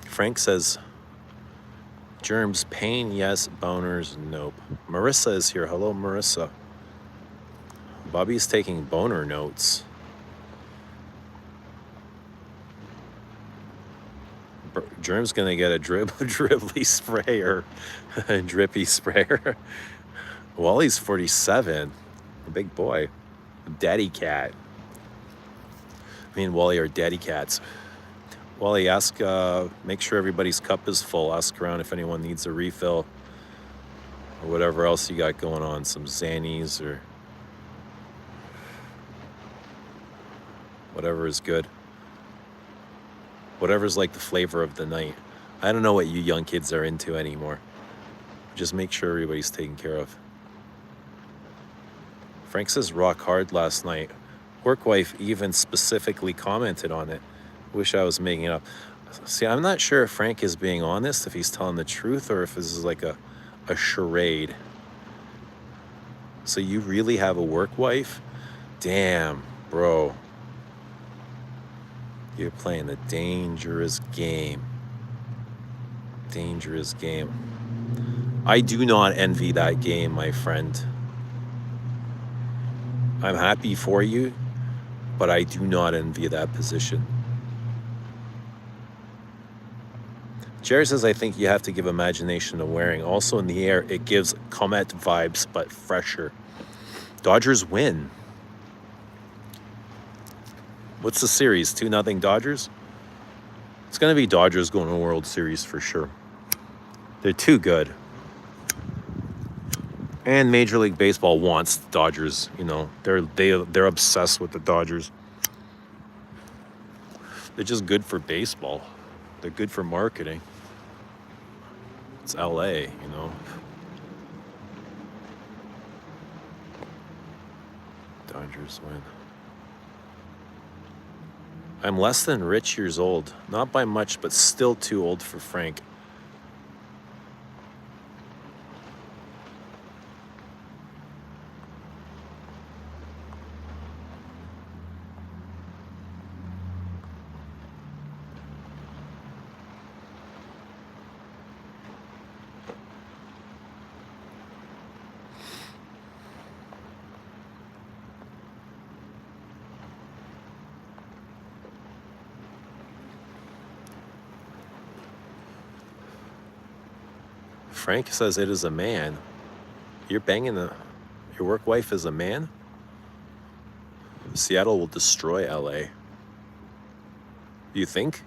Frank says, Germs, pain, yes. Boners, nope. Marissa is here. Hello, Marissa. Bobby's taking boner notes. Germ's going to get a dribbly sprayer. A drippy sprayer. Wally's 47. A big boy. Daddy cat. Me and Wally are daddy cats. Wally, ask, make sure everybody's cup is full. Ask around if anyone needs a refill. Or whatever else you got going on. Some Xannies or whatever is good. Whatever's like the flavor of the night. I don't know what you young kids are into anymore. Just make sure everybody's taken care of. Frank says rock hard last night. Work wife even specifically commented on it. Wish I was making it up. See, I'm not sure if Frank is being honest, if he's telling the truth, or if this is like a charade. So you really have a work wife? Damn, bro. You're playing a dangerous game. Dangerous game. I do not envy that game, my friend. I'm happy for you, but I do not envy that position. Jerry says, I think you have to give imagination a wearing. Also in the air, it gives Comet vibes, but fresher. Dodgers win. What's the series? 2-0 Dodgers? It's going to be Dodgers going to the World Series for sure. They're too good. And Major League Baseball wants the Dodgers. You know, they're obsessed with the Dodgers. They're just good for baseball. They're good for marketing. It's LA, you know. Dodgers win. I'm less than Rich years old. Not by much, but still too old for Frank. Frank says it is a man. You're banging your work wife is a man? Seattle will destroy LA. You think?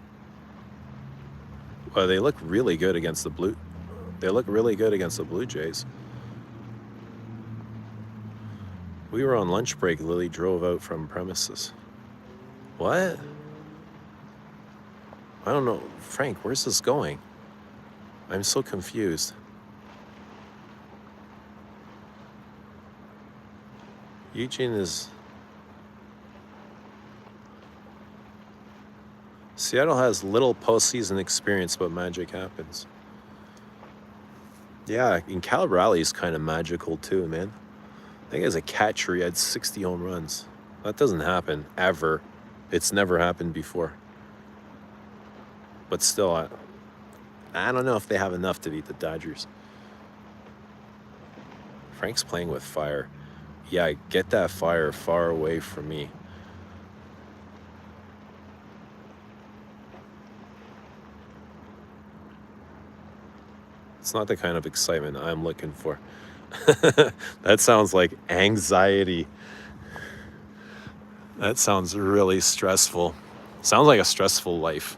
Well, they look really good against the Blue Jays. We were on lunch break. Lily drove out from premises. What? I don't know. Frank, where's this going? I'm so confused. Eugene is... Seattle has little postseason experience, but magic happens. Yeah, and Cal Raleigh is kind of magical too, man. I think as a catcher, he had 60 home runs. That doesn't happen, ever. It's never happened before. But still, I don't know if they have enough to beat the Dodgers. Frank's playing with fire. Yeah, get that fire far away from me. It's not the kind of excitement I'm looking for. That sounds like anxiety. That sounds really stressful. Sounds like a stressful life.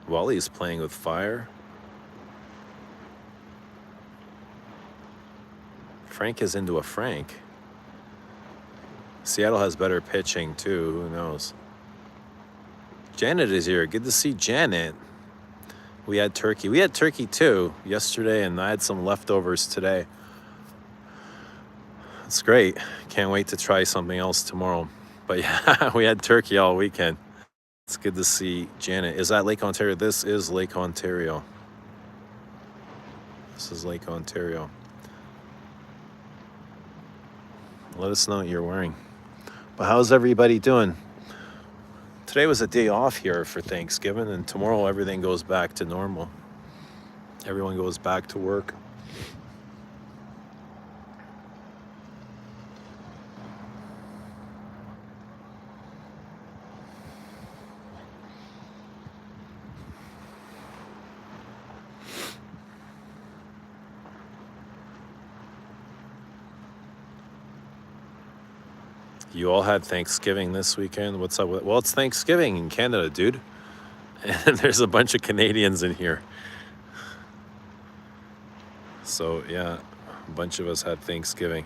Wally's playing with fire. Frank is into a Frank. Seattle has better pitching too, who knows? Janet is here. Good to see Janet. We had turkey. We had turkey too yesterday, and I had some leftovers today. It's great. Can't wait to try something else tomorrow. But yeah, we had turkey all weekend. It's good to see Janet. Is that Lake Ontario? This is Lake Ontario. This is Lake Ontario. Let us know what you're wearing. But how's everybody doing? Today was a day off here for Thanksgiving, and tomorrow everything goes back to normal. Everyone goes back to work. You all had Thanksgiving this weekend. What's up? Well, it's Thanksgiving in Canada, dude. And there's a bunch of Canadians in here. So, yeah, a bunch of us had Thanksgiving.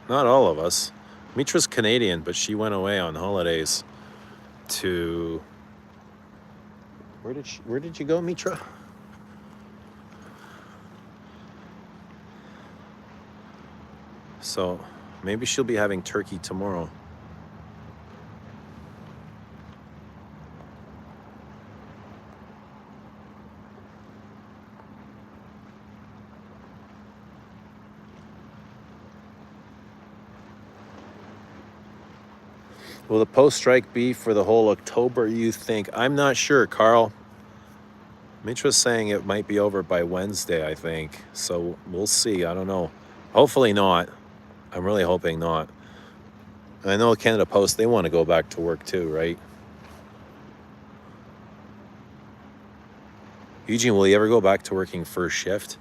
Not all of us. Mitra's Canadian, but she went away on holidays to... Where did you go, Mitra? So... maybe she'll be having turkey tomorrow. Will the post-strike be for the whole October, you think? I'm not sure, Carl. Mitra's saying it might be over by Wednesday, I think. So we'll see. I don't know. Hopefully not. I'm really hoping not. I know Canada Post, they want to go back to work too, right? Eugene, will you ever go back to working first shift?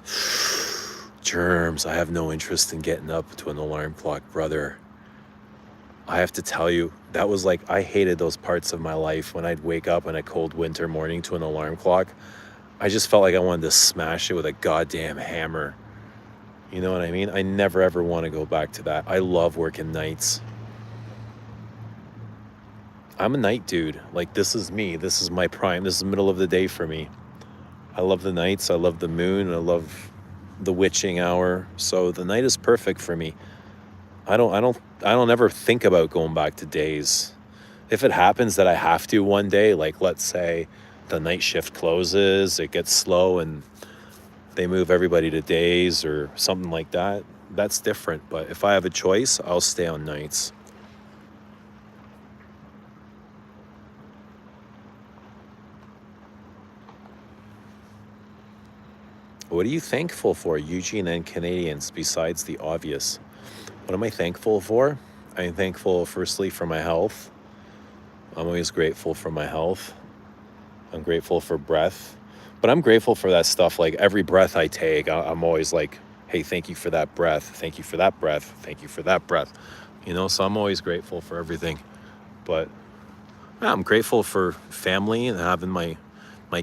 Germs, I have no interest in getting up to an alarm clock, brother. I have to tell you, that was like, I hated those parts of my life when I'd wake up on a cold winter morning to an alarm clock. I just felt like I wanted to smash it with a goddamn hammer. You know what I mean? I never ever want to go back to that. I love working nights. I'm a night dude. Like, this is me. This is my prime. This is the middle of the day for me. I love the nights. I love the moon. I love the witching hour. So the night is perfect for me. I don't ever think about going back to days. If it happens that I have to one day, like let's say the night shift closes, it gets slow and they move everybody to days or something like that, that's different. But if I have a choice, I'll stay on nights. What are you thankful for, Eugene and Canadians, besides the obvious? What am I thankful for? I'm thankful, firstly, for my health. I'm always grateful for my health. I'm grateful for breath. But I'm grateful for that stuff. Like, every breath I take, I'm always like, hey, thank you for that breath. Thank you for that breath. Thank you for that breath. You know, so I'm always grateful for everything. But yeah, I'm grateful for family and having my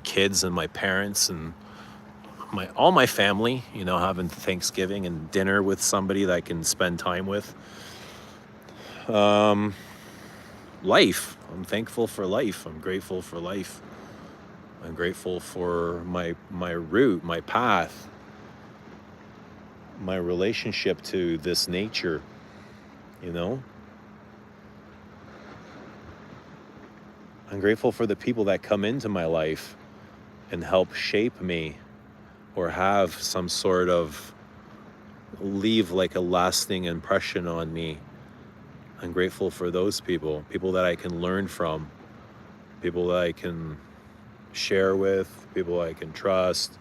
kids and my parents and all my family, you know, having Thanksgiving and dinner with somebody that I can spend time with. Life. I'm thankful for life. I'm grateful for life. I'm grateful for my route, my path, my relationship to this nature, you know? I'm grateful for the people that come into my life and help shape me or have some sort of leave like a lasting impression on me. I'm grateful for those people that I can learn from, people that I can share with, people I can trust.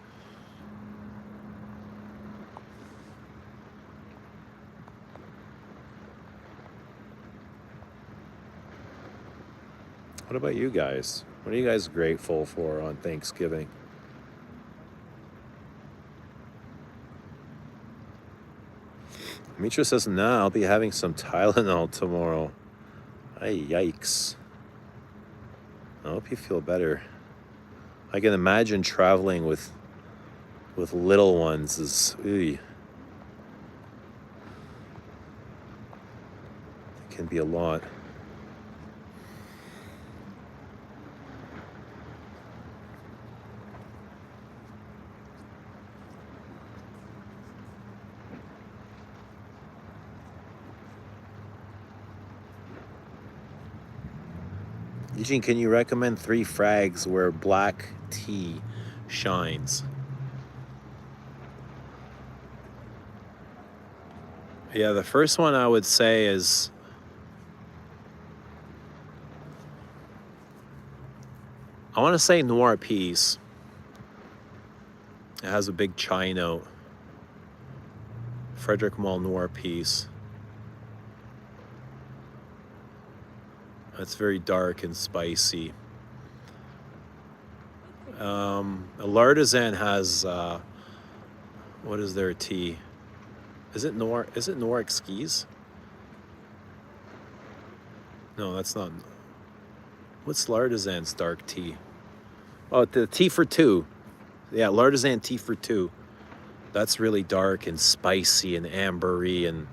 What about you guys? What are you guys grateful for on Thanksgiving? Mitra says, nah, I'll be having some Tylenol tomorrow. Ay, yikes. I hope you feel better. I can imagine traveling with little ones is, it can be a lot. Eugene, can you recommend 3 frags where black tea shines? Yeah, the first one I would say is I want to say Noir Peace. It has a big chai note. Frederick Mall Noir Peace. It's very dark and spicy. L'Artisan has what is their tea? Is it Noir Exquise? No, that's not. What's L'Artisan's dark tea? Oh, the tea for 2. Yeah, L'Artisan tea for 2. That's really dark and spicy and ambery and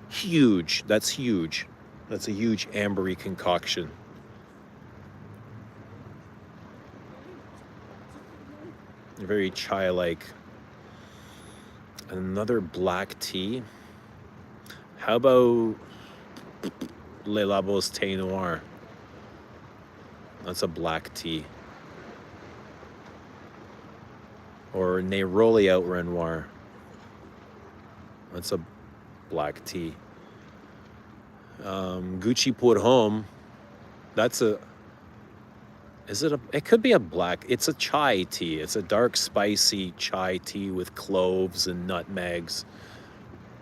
huge. That's huge. That's a huge ambery concoction. Very chai-like. Another black tea. How about Le Labo's Thé Noir? That's a black tea. Or Neroli Out Renoir. That's a black tea. Gucci Pour Homme. That's a. Is it a? It could be a black. It's a chai tea. It's a dark, spicy chai tea with cloves and nutmegs.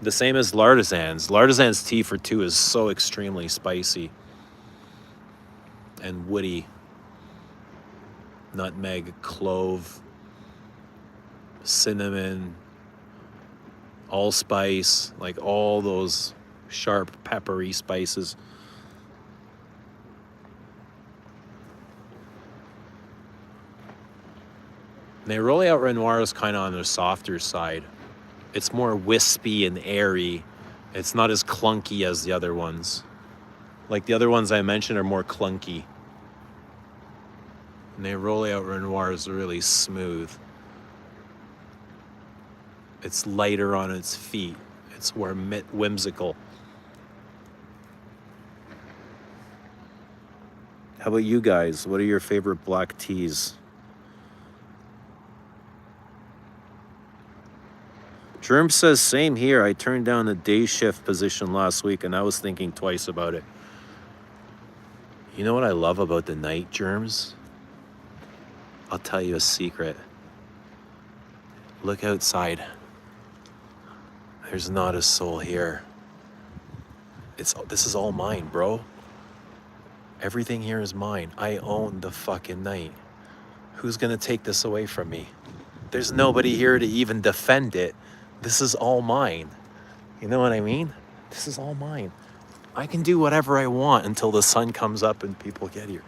The same as L'Artisan's. L'Artisan's tea for 2 is so extremely spicy and woody. Nutmeg, clove, cinnamon, allspice, like all those sharp, peppery spices. Neroli Out Renoir is kind of on the softer side. It's more wispy and airy. It's not as clunky as the other ones. Like the other ones I mentioned are more clunky. Neroli Out Renoir is really smooth. It's lighter on its feet. It's more whimsical. How about you guys? What are your favorite black teas? Germ says, same here. I turned down the day shift position last week and I was thinking twice about it. You know what I love about the night, Germs? I'll tell you a secret. Look outside. There's not a soul here. This is all mine, bro. Everything here is mine. I own the fucking night. Who's gonna take this away from me? There's nobody here to even defend it. This is all mine. You know what I mean? This is all mine. I can do whatever I want until the sun comes up and people get here.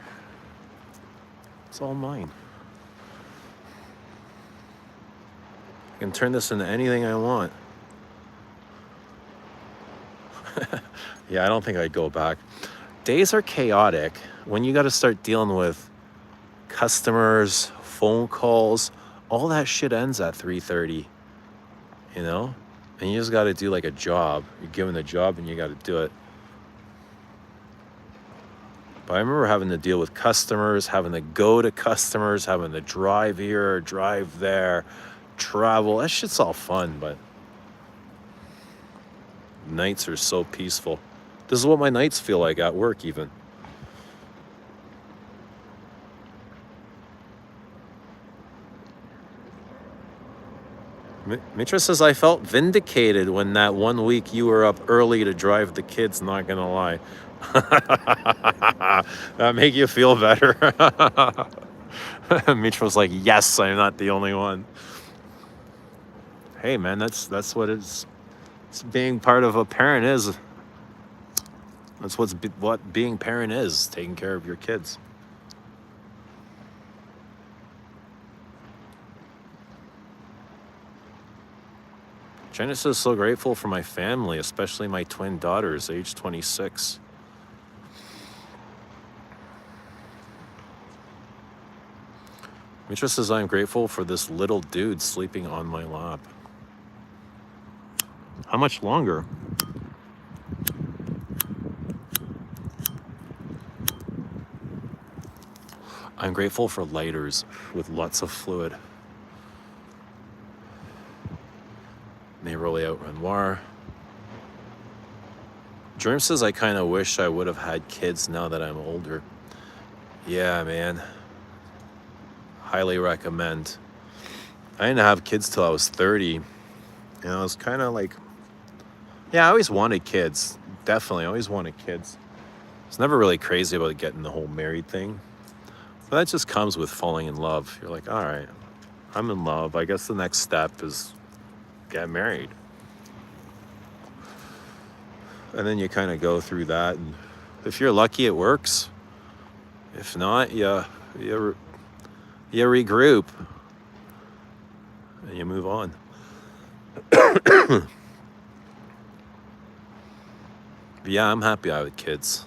It's all mine. I can turn this into anything I want. Yeah, I don't think I'd go back. Days are chaotic when you got to start dealing with customers, phone calls. All that shit ends at 3:30, you know? And you just got to do like a job. You're given a job and you got to do it. But I remember having to deal with customers, having to go to customers, having to drive here, drive there, travel. That shit's all fun, but nights are so peaceful. This is what my nights feel like at work even. Mitra says, I felt vindicated when that 1 week you were up early to drive the kids, not gonna lie. That make you feel better? Mitra was like, yes, I'm not the only one. Hey man, that's what it's It's being part of a parent is. That's what being parent is, taking care of your kids. Janice is so grateful for my family, especially my twin daughters, age 26. Mitra says, I'm grateful for this little dude sleeping on my lap. How much longer? I'm grateful for lighters with lots of fluid. They roll out Renoir. Dream says, I kind of wish I would have had kids now that I'm older. Yeah, man. Highly recommend. I didn't have kids till I was 30. And I was kind of like, yeah, I always wanted kids. Definitely, I always wanted kids. I was never really crazy about getting the whole married thing. But that just comes with falling in love. You're like, all right, I'm in love. I guess the next step is get married. And then you kind of go through that. And if you're lucky, it works. If not, you regroup. And you move on. Yeah, I'm happy I have kids.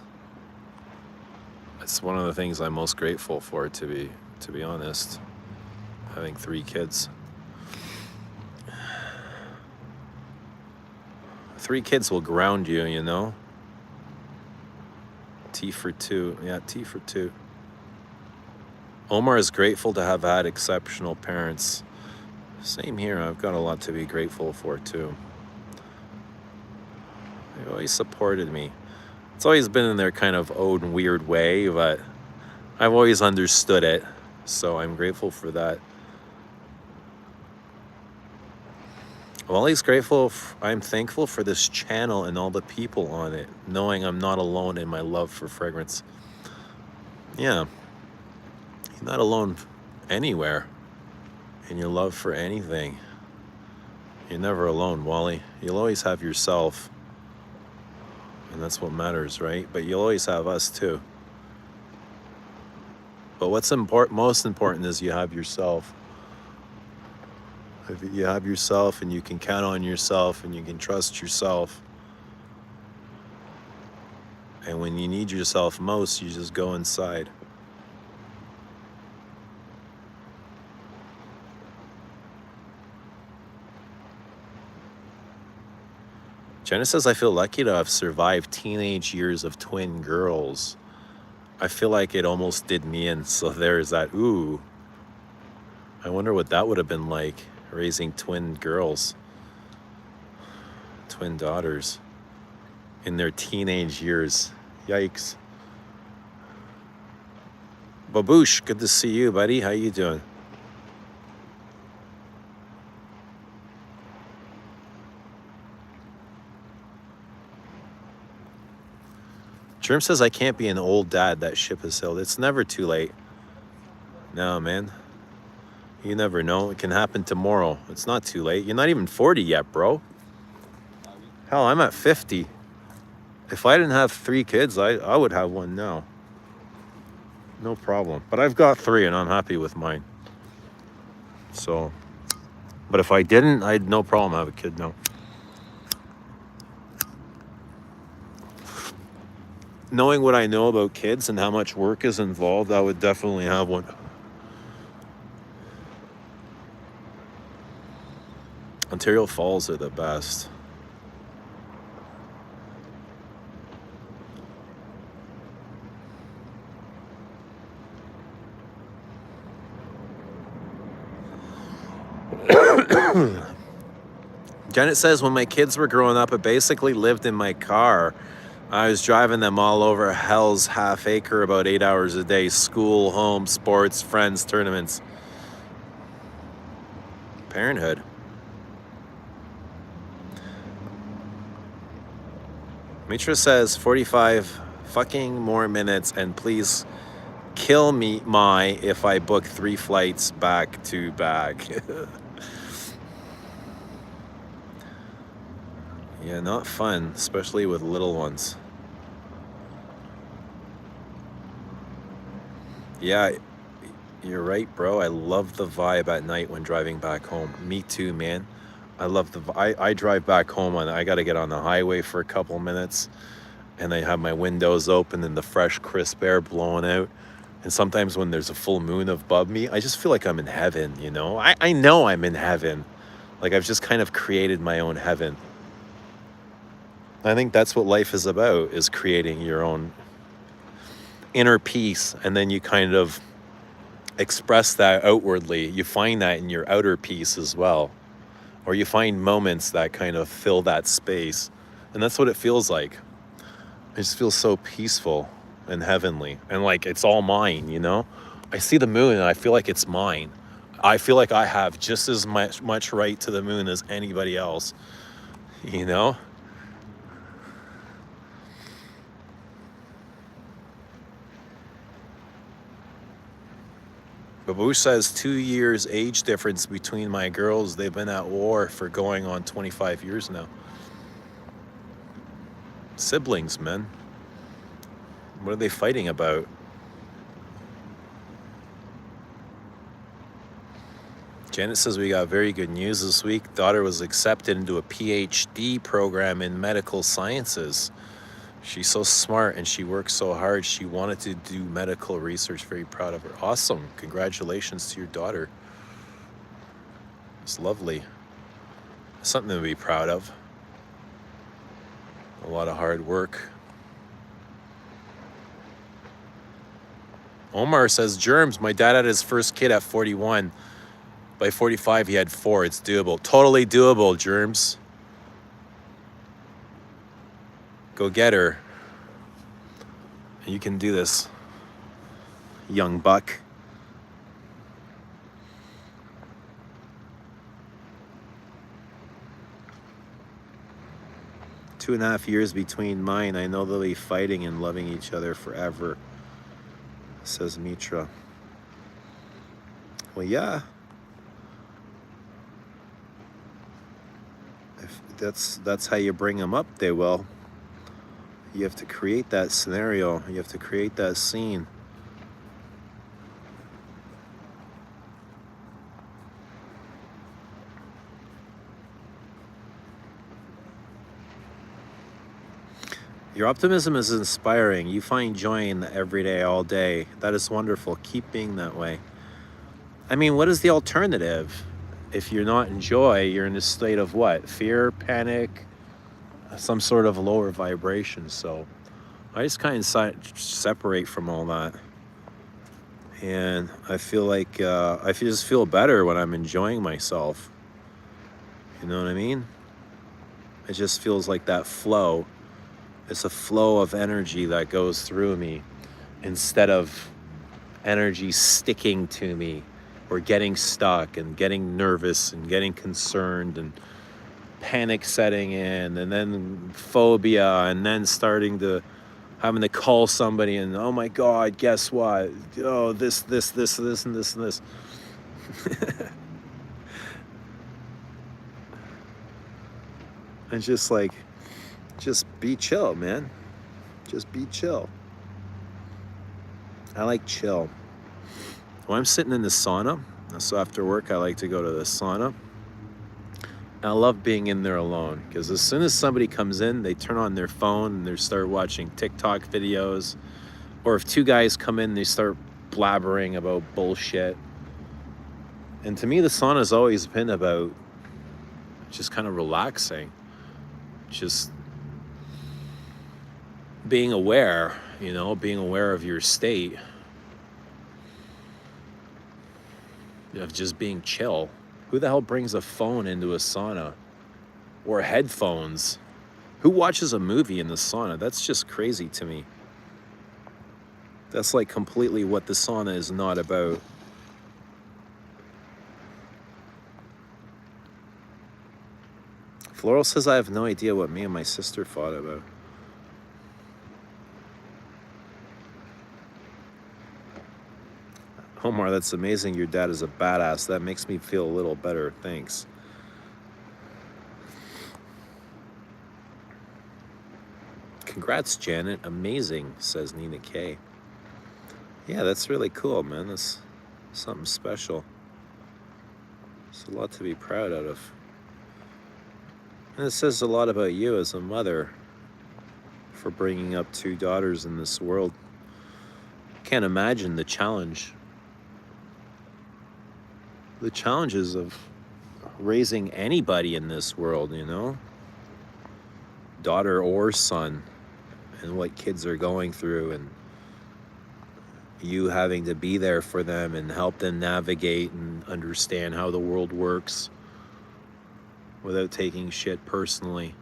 It's one of the things I'm most grateful for, to be honest. Having 3 kids. 3 kids will ground you, you know? T for 2. Yeah, T for 2. Omar is grateful to have had exceptional parents. Same here. I've got a lot to be grateful for, too. They've always supported me. It's always been in their kind of own weird way, but I've always understood it. So I'm grateful for that. I'm always grateful. I'm thankful for this channel and all the people on it, knowing I'm not alone in my love for fragrance. Yeah. You're not alone anywhere in your love for anything. You're never alone, Wally. You'll always have yourself. And that's what matters, right? But you'll always have us too. But what's most important is you have yourself. If you have yourself and you can count on yourself and you can trust yourself. And when you need yourself most, you just go inside. Jenna says, I feel lucky to have survived teenage years of twin girls. I feel like it almost did me in. So there's that. Ooh. I wonder what that would have been like, raising twin girls. Twin daughters. In their teenage years. Yikes. Baboosh, good to see you, buddy. How you doing? Germ says, I can't be an old dad. That ship has sailed. It's never too late. No, man. You never know. It can happen tomorrow. It's not too late. You're not even 40 yet, bro. Hell, I'm at 50. If I didn't have 3 kids, I would have one now. No problem. But I've got 3 and I'm happy with mine. So, but if I didn't, I'd no problem have a kid now. Knowing what I know about kids and how much work is involved, I would definitely have one. Ontario Falls are the best. Janet says, when my kids were growing up, I basically lived in my car. I was driving them all over hell's half acre about 8 hours a day. School, home, sports, friends, tournaments. Parenthood. Mitra says, 45 fucking more minutes and please kill me if I book 3 flights back to back. Yeah, not fun, especially with little ones. Yeah, you're right, bro. I love the vibe at night when driving back home. Me too, man. I love I drive back home and I got to get on the highway for a couple minutes, and I have my windows open and the fresh, crisp air blowing out. And sometimes when there's a full moon above me, I just feel like I'm in heaven, you know? I know I'm in heaven. Like I've just kind of created my own heaven. I think that's what life is about, is creating your own inner peace, and then you kind of express that outwardly. You find that in your outer peace as well. Or you find moments that kind of fill that space. And that's what it feels like. It just feels so peaceful and heavenly. And like it's all mine, you know? I see the moon and I feel like it's mine. I feel like I have just as much right to the moon as anybody else, you know? Babush says 2 years age difference between my girls. They've been at war for going on 25 years now. Siblings, man. What are they fighting about? Janet says we got very good news this week. Daughter was accepted into a PhD program in medical sciences. She's so smart and she works so hard. She wanted to do medical research. Very proud of her. Awesome. Congratulations to your daughter. It's lovely. Something to be proud of. A lot of hard work. Omar says, germs. My dad had his first kid at 41. By 45, he had 4. It's doable. Totally doable, germs. Go get her. You can do this, young buck. Two and a half years between mine. I know they'll be fighting and loving each other forever, says Mitra. Well, yeah. If that's how you bring them up, they will. You have to create that scenario. You have to create that scene. Your optimism is inspiring. You find joy in the everyday, all day. That is wonderful. Keep being that way. I mean, what is the alternative? If you're not in joy, you're in a state of what? Fear, panic, some sort of lower vibration. So I just kind of separate from all that. And I feel like just feel better when I'm enjoying myself. You know what I mean? It just feels like that flow. It's a flow of energy that goes through me instead of energy sticking to me or getting stuck and getting nervous and getting concerned and panic setting in, and then phobia, and then having to call somebody and, oh my God, guess what? Oh, this, and this, and this. And just like, just be chill, man. Just be chill. I like chill. When I'm sitting in the sauna, so after work, I like to go to the sauna. I love being in there alone, because as soon as somebody comes in, they turn on their phone and they start watching TikTok videos. Or if two guys come in, they start blabbering about bullshit. And to me, the sauna's always been about just kind of relaxing. Just being aware, you know, being aware of your state. Of just being chill. Who the hell brings a phone into a sauna? Or headphones? Who watches a movie in the sauna? That's just crazy to me. That's like completely what the sauna is not about. Floral says, I have no idea what me and my sister fought about. Omar, that's amazing. Your dad is a badass. That makes me feel a little better. Thanks. Congrats, Janet. Amazing, says Nina K. Yeah, that's really cool, man. That's something special. It's a lot to be proud out of. And it says a lot about you as a mother for bringing up 2 daughters in this world. Can't imagine the challenge. The challenges of raising anybody in this world, you know? Daughter or son, and what kids are going through, and you having to be there for them and help them navigate and understand how the world works without taking shit personally.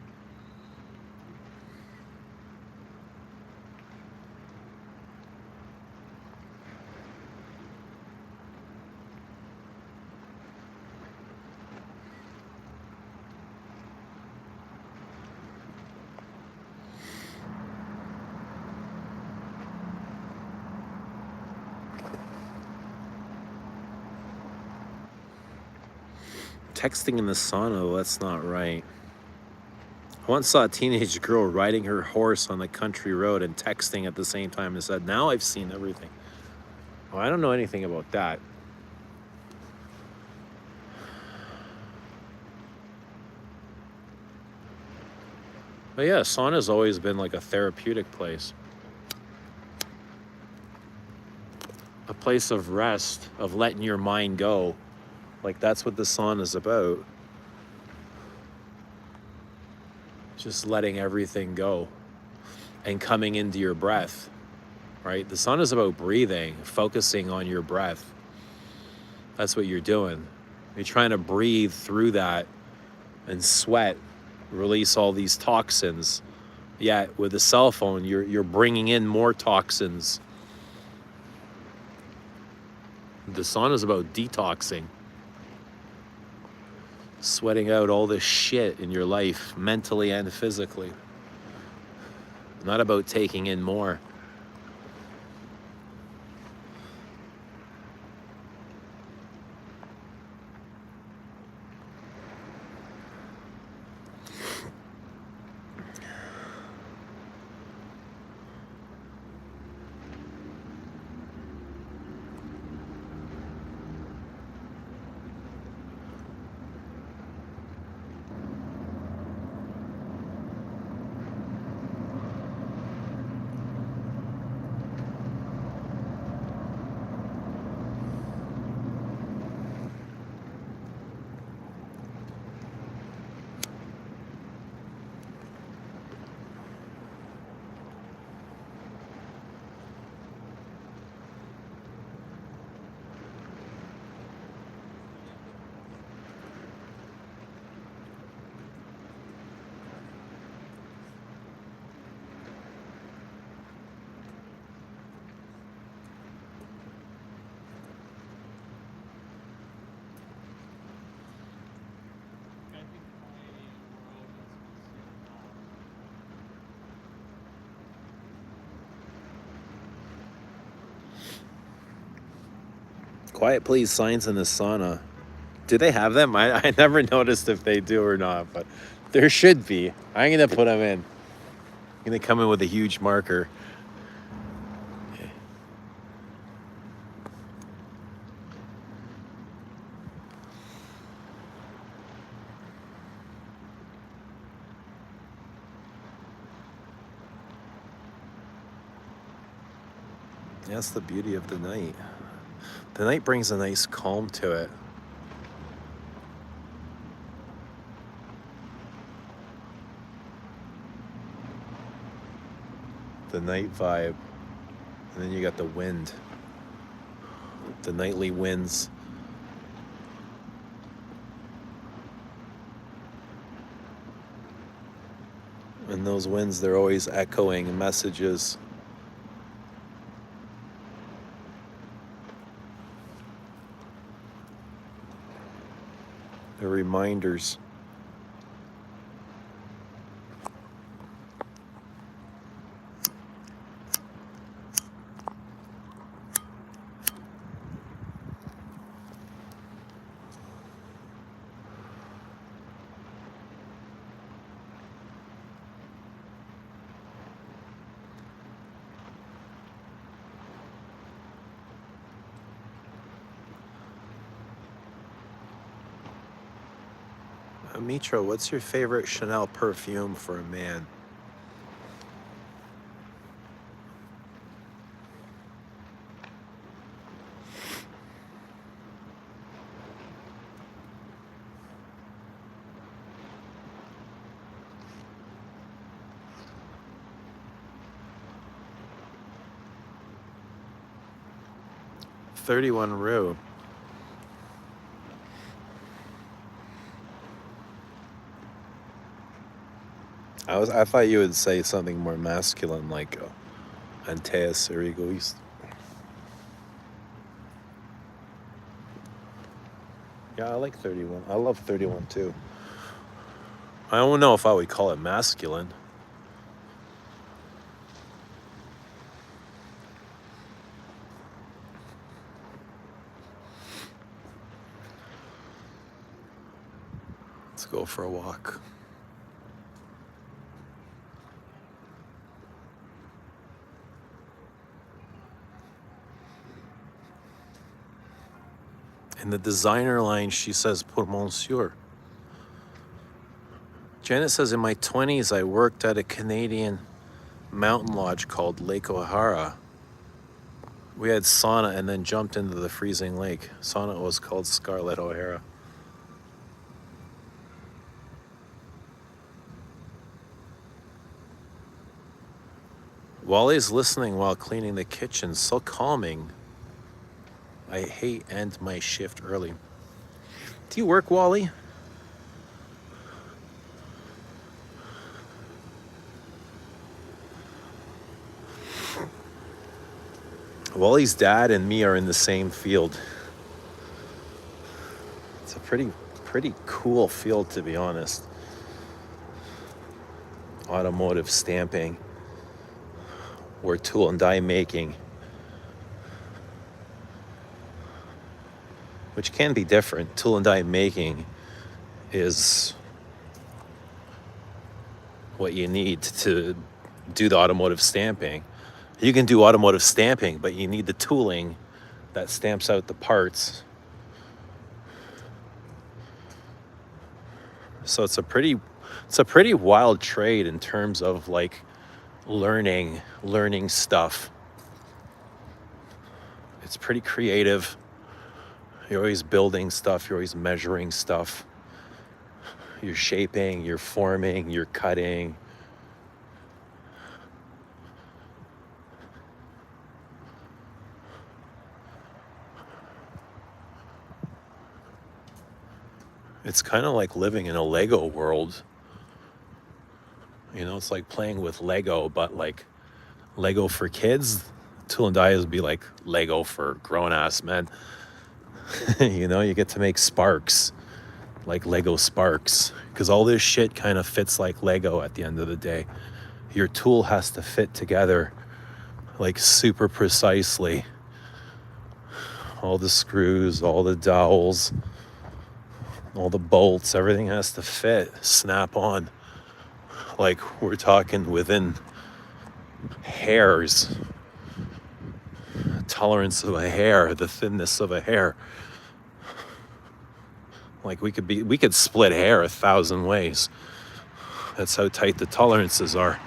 Texting in the sauna, that's not right. I once saw a teenage girl riding her horse on the country road and texting at the same time and said, now I've seen everything. Well, I don't know anything about that. But yeah, sauna's always been like a therapeutic place. A place of rest, of letting your mind go. Like, that's what the sauna's about. Just letting everything go and coming into your breath, right? The sauna's about breathing, focusing on your breath. That's what you're doing. You're trying to breathe through that and sweat, release all these toxins. Yet with a cell phone, you're bringing in more toxins. The sauna's about detoxing. Sweating out all this shit in your life, mentally and physically. Not about taking in more. Quiet please signs in the sauna. Do they have them? I never noticed if they do or not, but there should be. I'm gonna put them in. I'm gonna come in with a huge marker. That's the beauty of the night. The night brings a nice calm to it. The night vibe. And then you got the wind. The nightly winds. And those winds, they're always echoing messages. They're reminders. Mitra, what's your favorite Chanel perfume for a man? $31 Rue. I thought you would say something more masculine like Antaeus or Egoist. Yeah, I like 31. I love 31 too. I don't know if I would call it masculine. Let's go for a walk. In the designer line, she says, pour monsieur. Janet says, in my 20s, I worked at a Canadian mountain lodge called Lake O'Hara. We had sauna and then jumped into the freezing lake. Sauna was called Scarlet O'Hara. Wally's listening while cleaning the kitchen. So calming. I hate end my shift early. Do you work, Wally? Wally's dad and me are in the same field. It's a pretty cool field, to be honest. Automotive stamping or tool and die making, which can be different. Tool and die making is what you need to do the automotive stamping. You can do automotive stamping, but you need the tooling that stamps out the parts. So it's a pretty wild trade in terms of like learning stuff. It's pretty creative. You're always building stuff, you're always measuring stuff. You're shaping, you're forming, you're cutting. It's kind of like living in a Lego world. You know, it's like playing with Lego, but like Lego for kids. Tool and die would be like Lego for grown-ass men. You know, you get to make sparks, like Lego sparks, because all this shit kind of fits like Lego at the end of the day. Your tool has to fit together like super precisely. All the screws, all the dowels, all the bolts, everything has to fit, snap on. Like we're talking within hairs, tolerance of a hair, the thinness of a hair. Like we could split hair 1,000 ways. That's how tight the tolerances are.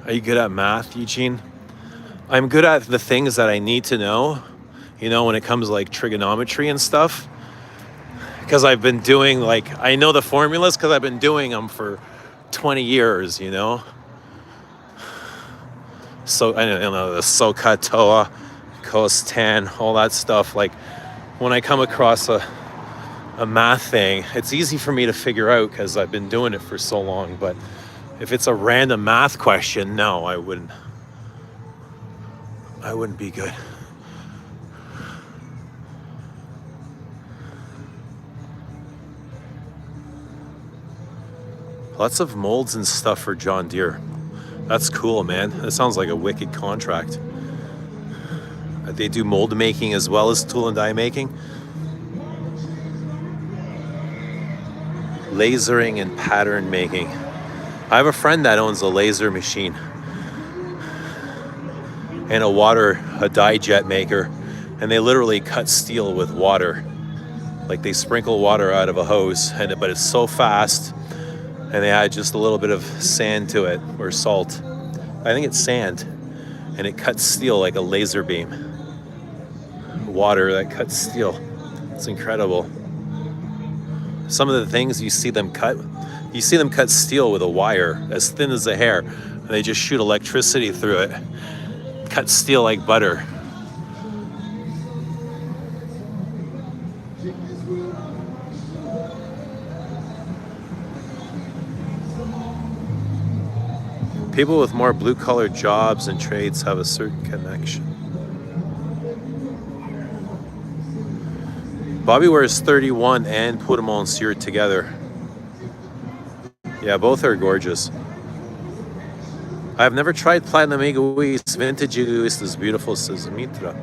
Are you good at math, Eugene? I'm good at the things that I need to know, you know, when it comes to like trigonometry and stuff. Because I've been doing I know the formulas because I've been doing them for 20 years, you know. So, I don't know, the SOHCAHTOA, cos tan, all that stuff. Like when I come across a math thing, it's easy for me to figure out because I've been doing it for so long. But if it's a random math question, no, I wouldn't be good. Lots of molds and stuff for John Deere. That's cool, man. That sounds like a wicked contract. They do mold making as well as tool and die making. Lasering and pattern making. I have a friend that owns a laser machine and a dye jet maker, and they literally cut steel with water. Like they sprinkle water out of a hose, but it's so fast, and they add just a little bit of sand to it, or salt. I think it's sand, and it cuts steel like a laser beam. Water that cuts steel. It's incredible. Some of the things you see them cut steel with a wire as thin as a hair, and they just shoot electricity through it. Cut steel like butter. People with more blue-collar jobs and trades have a certain connection. Bobby wears 31 and Pour Monsieur together. Yeah, both are gorgeous. I've never tried Platinum Egoist. Vintage Egoist is beautiful, says Mitra.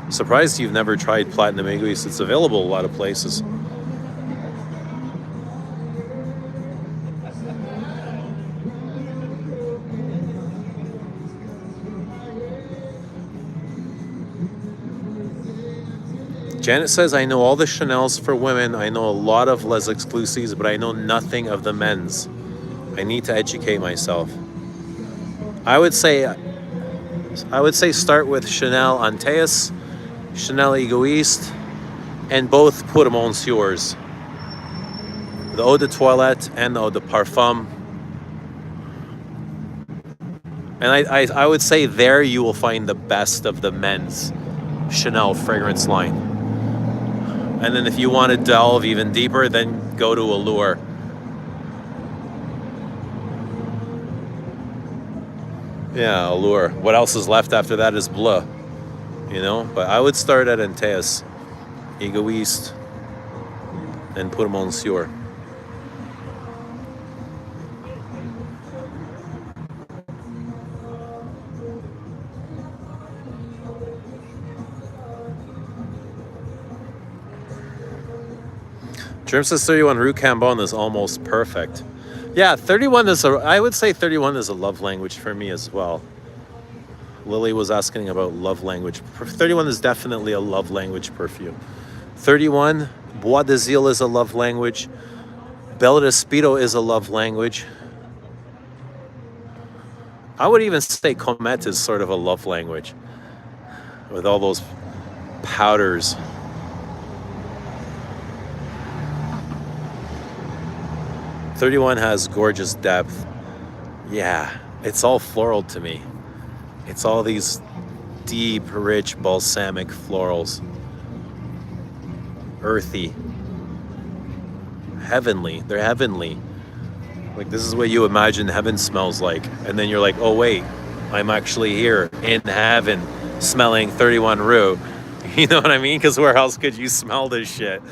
Surprised you've never tried Platinum Egoist. It's available a lot of places. Janet says, I know all the Chanels for women. I know a lot of Les Exclusives, but I know nothing of the men's. I need to educate myself. I would say start with Chanel Antaeus, Chanel Egoiste, and both Pour Monsieurs. The Eau de Toilette and the Eau de Parfum. And I would say there you will find the best of the men's Chanel fragrance line. And then if you want to delve even deeper, then go to Allure. Yeah, Allure. What else is left after that is Bleu. You know? But I would start at Antaeus, Egoiste, and Pour Monsieur. Germ says 31 Rue Cambon is almost perfect. Yeah, 31 is I would say 31 is a love language for me as well. Lily was asking about love language. 31 is definitely a love language perfume. 31, Bois de Zile is a love language. Bella Despido is a love language. I would even say Comet is sort of a love language. With all those powders. '31 has gorgeous depth. Yeah, it's all floral to me. It's all these deep, rich, balsamic florals. Earthy. Heavenly. They're heavenly. Like, this is what you imagine heaven smells like. And then you're like, oh wait, I'm actually here in heaven smelling 31 Rue. You know what I mean? Because where else could you smell this shit?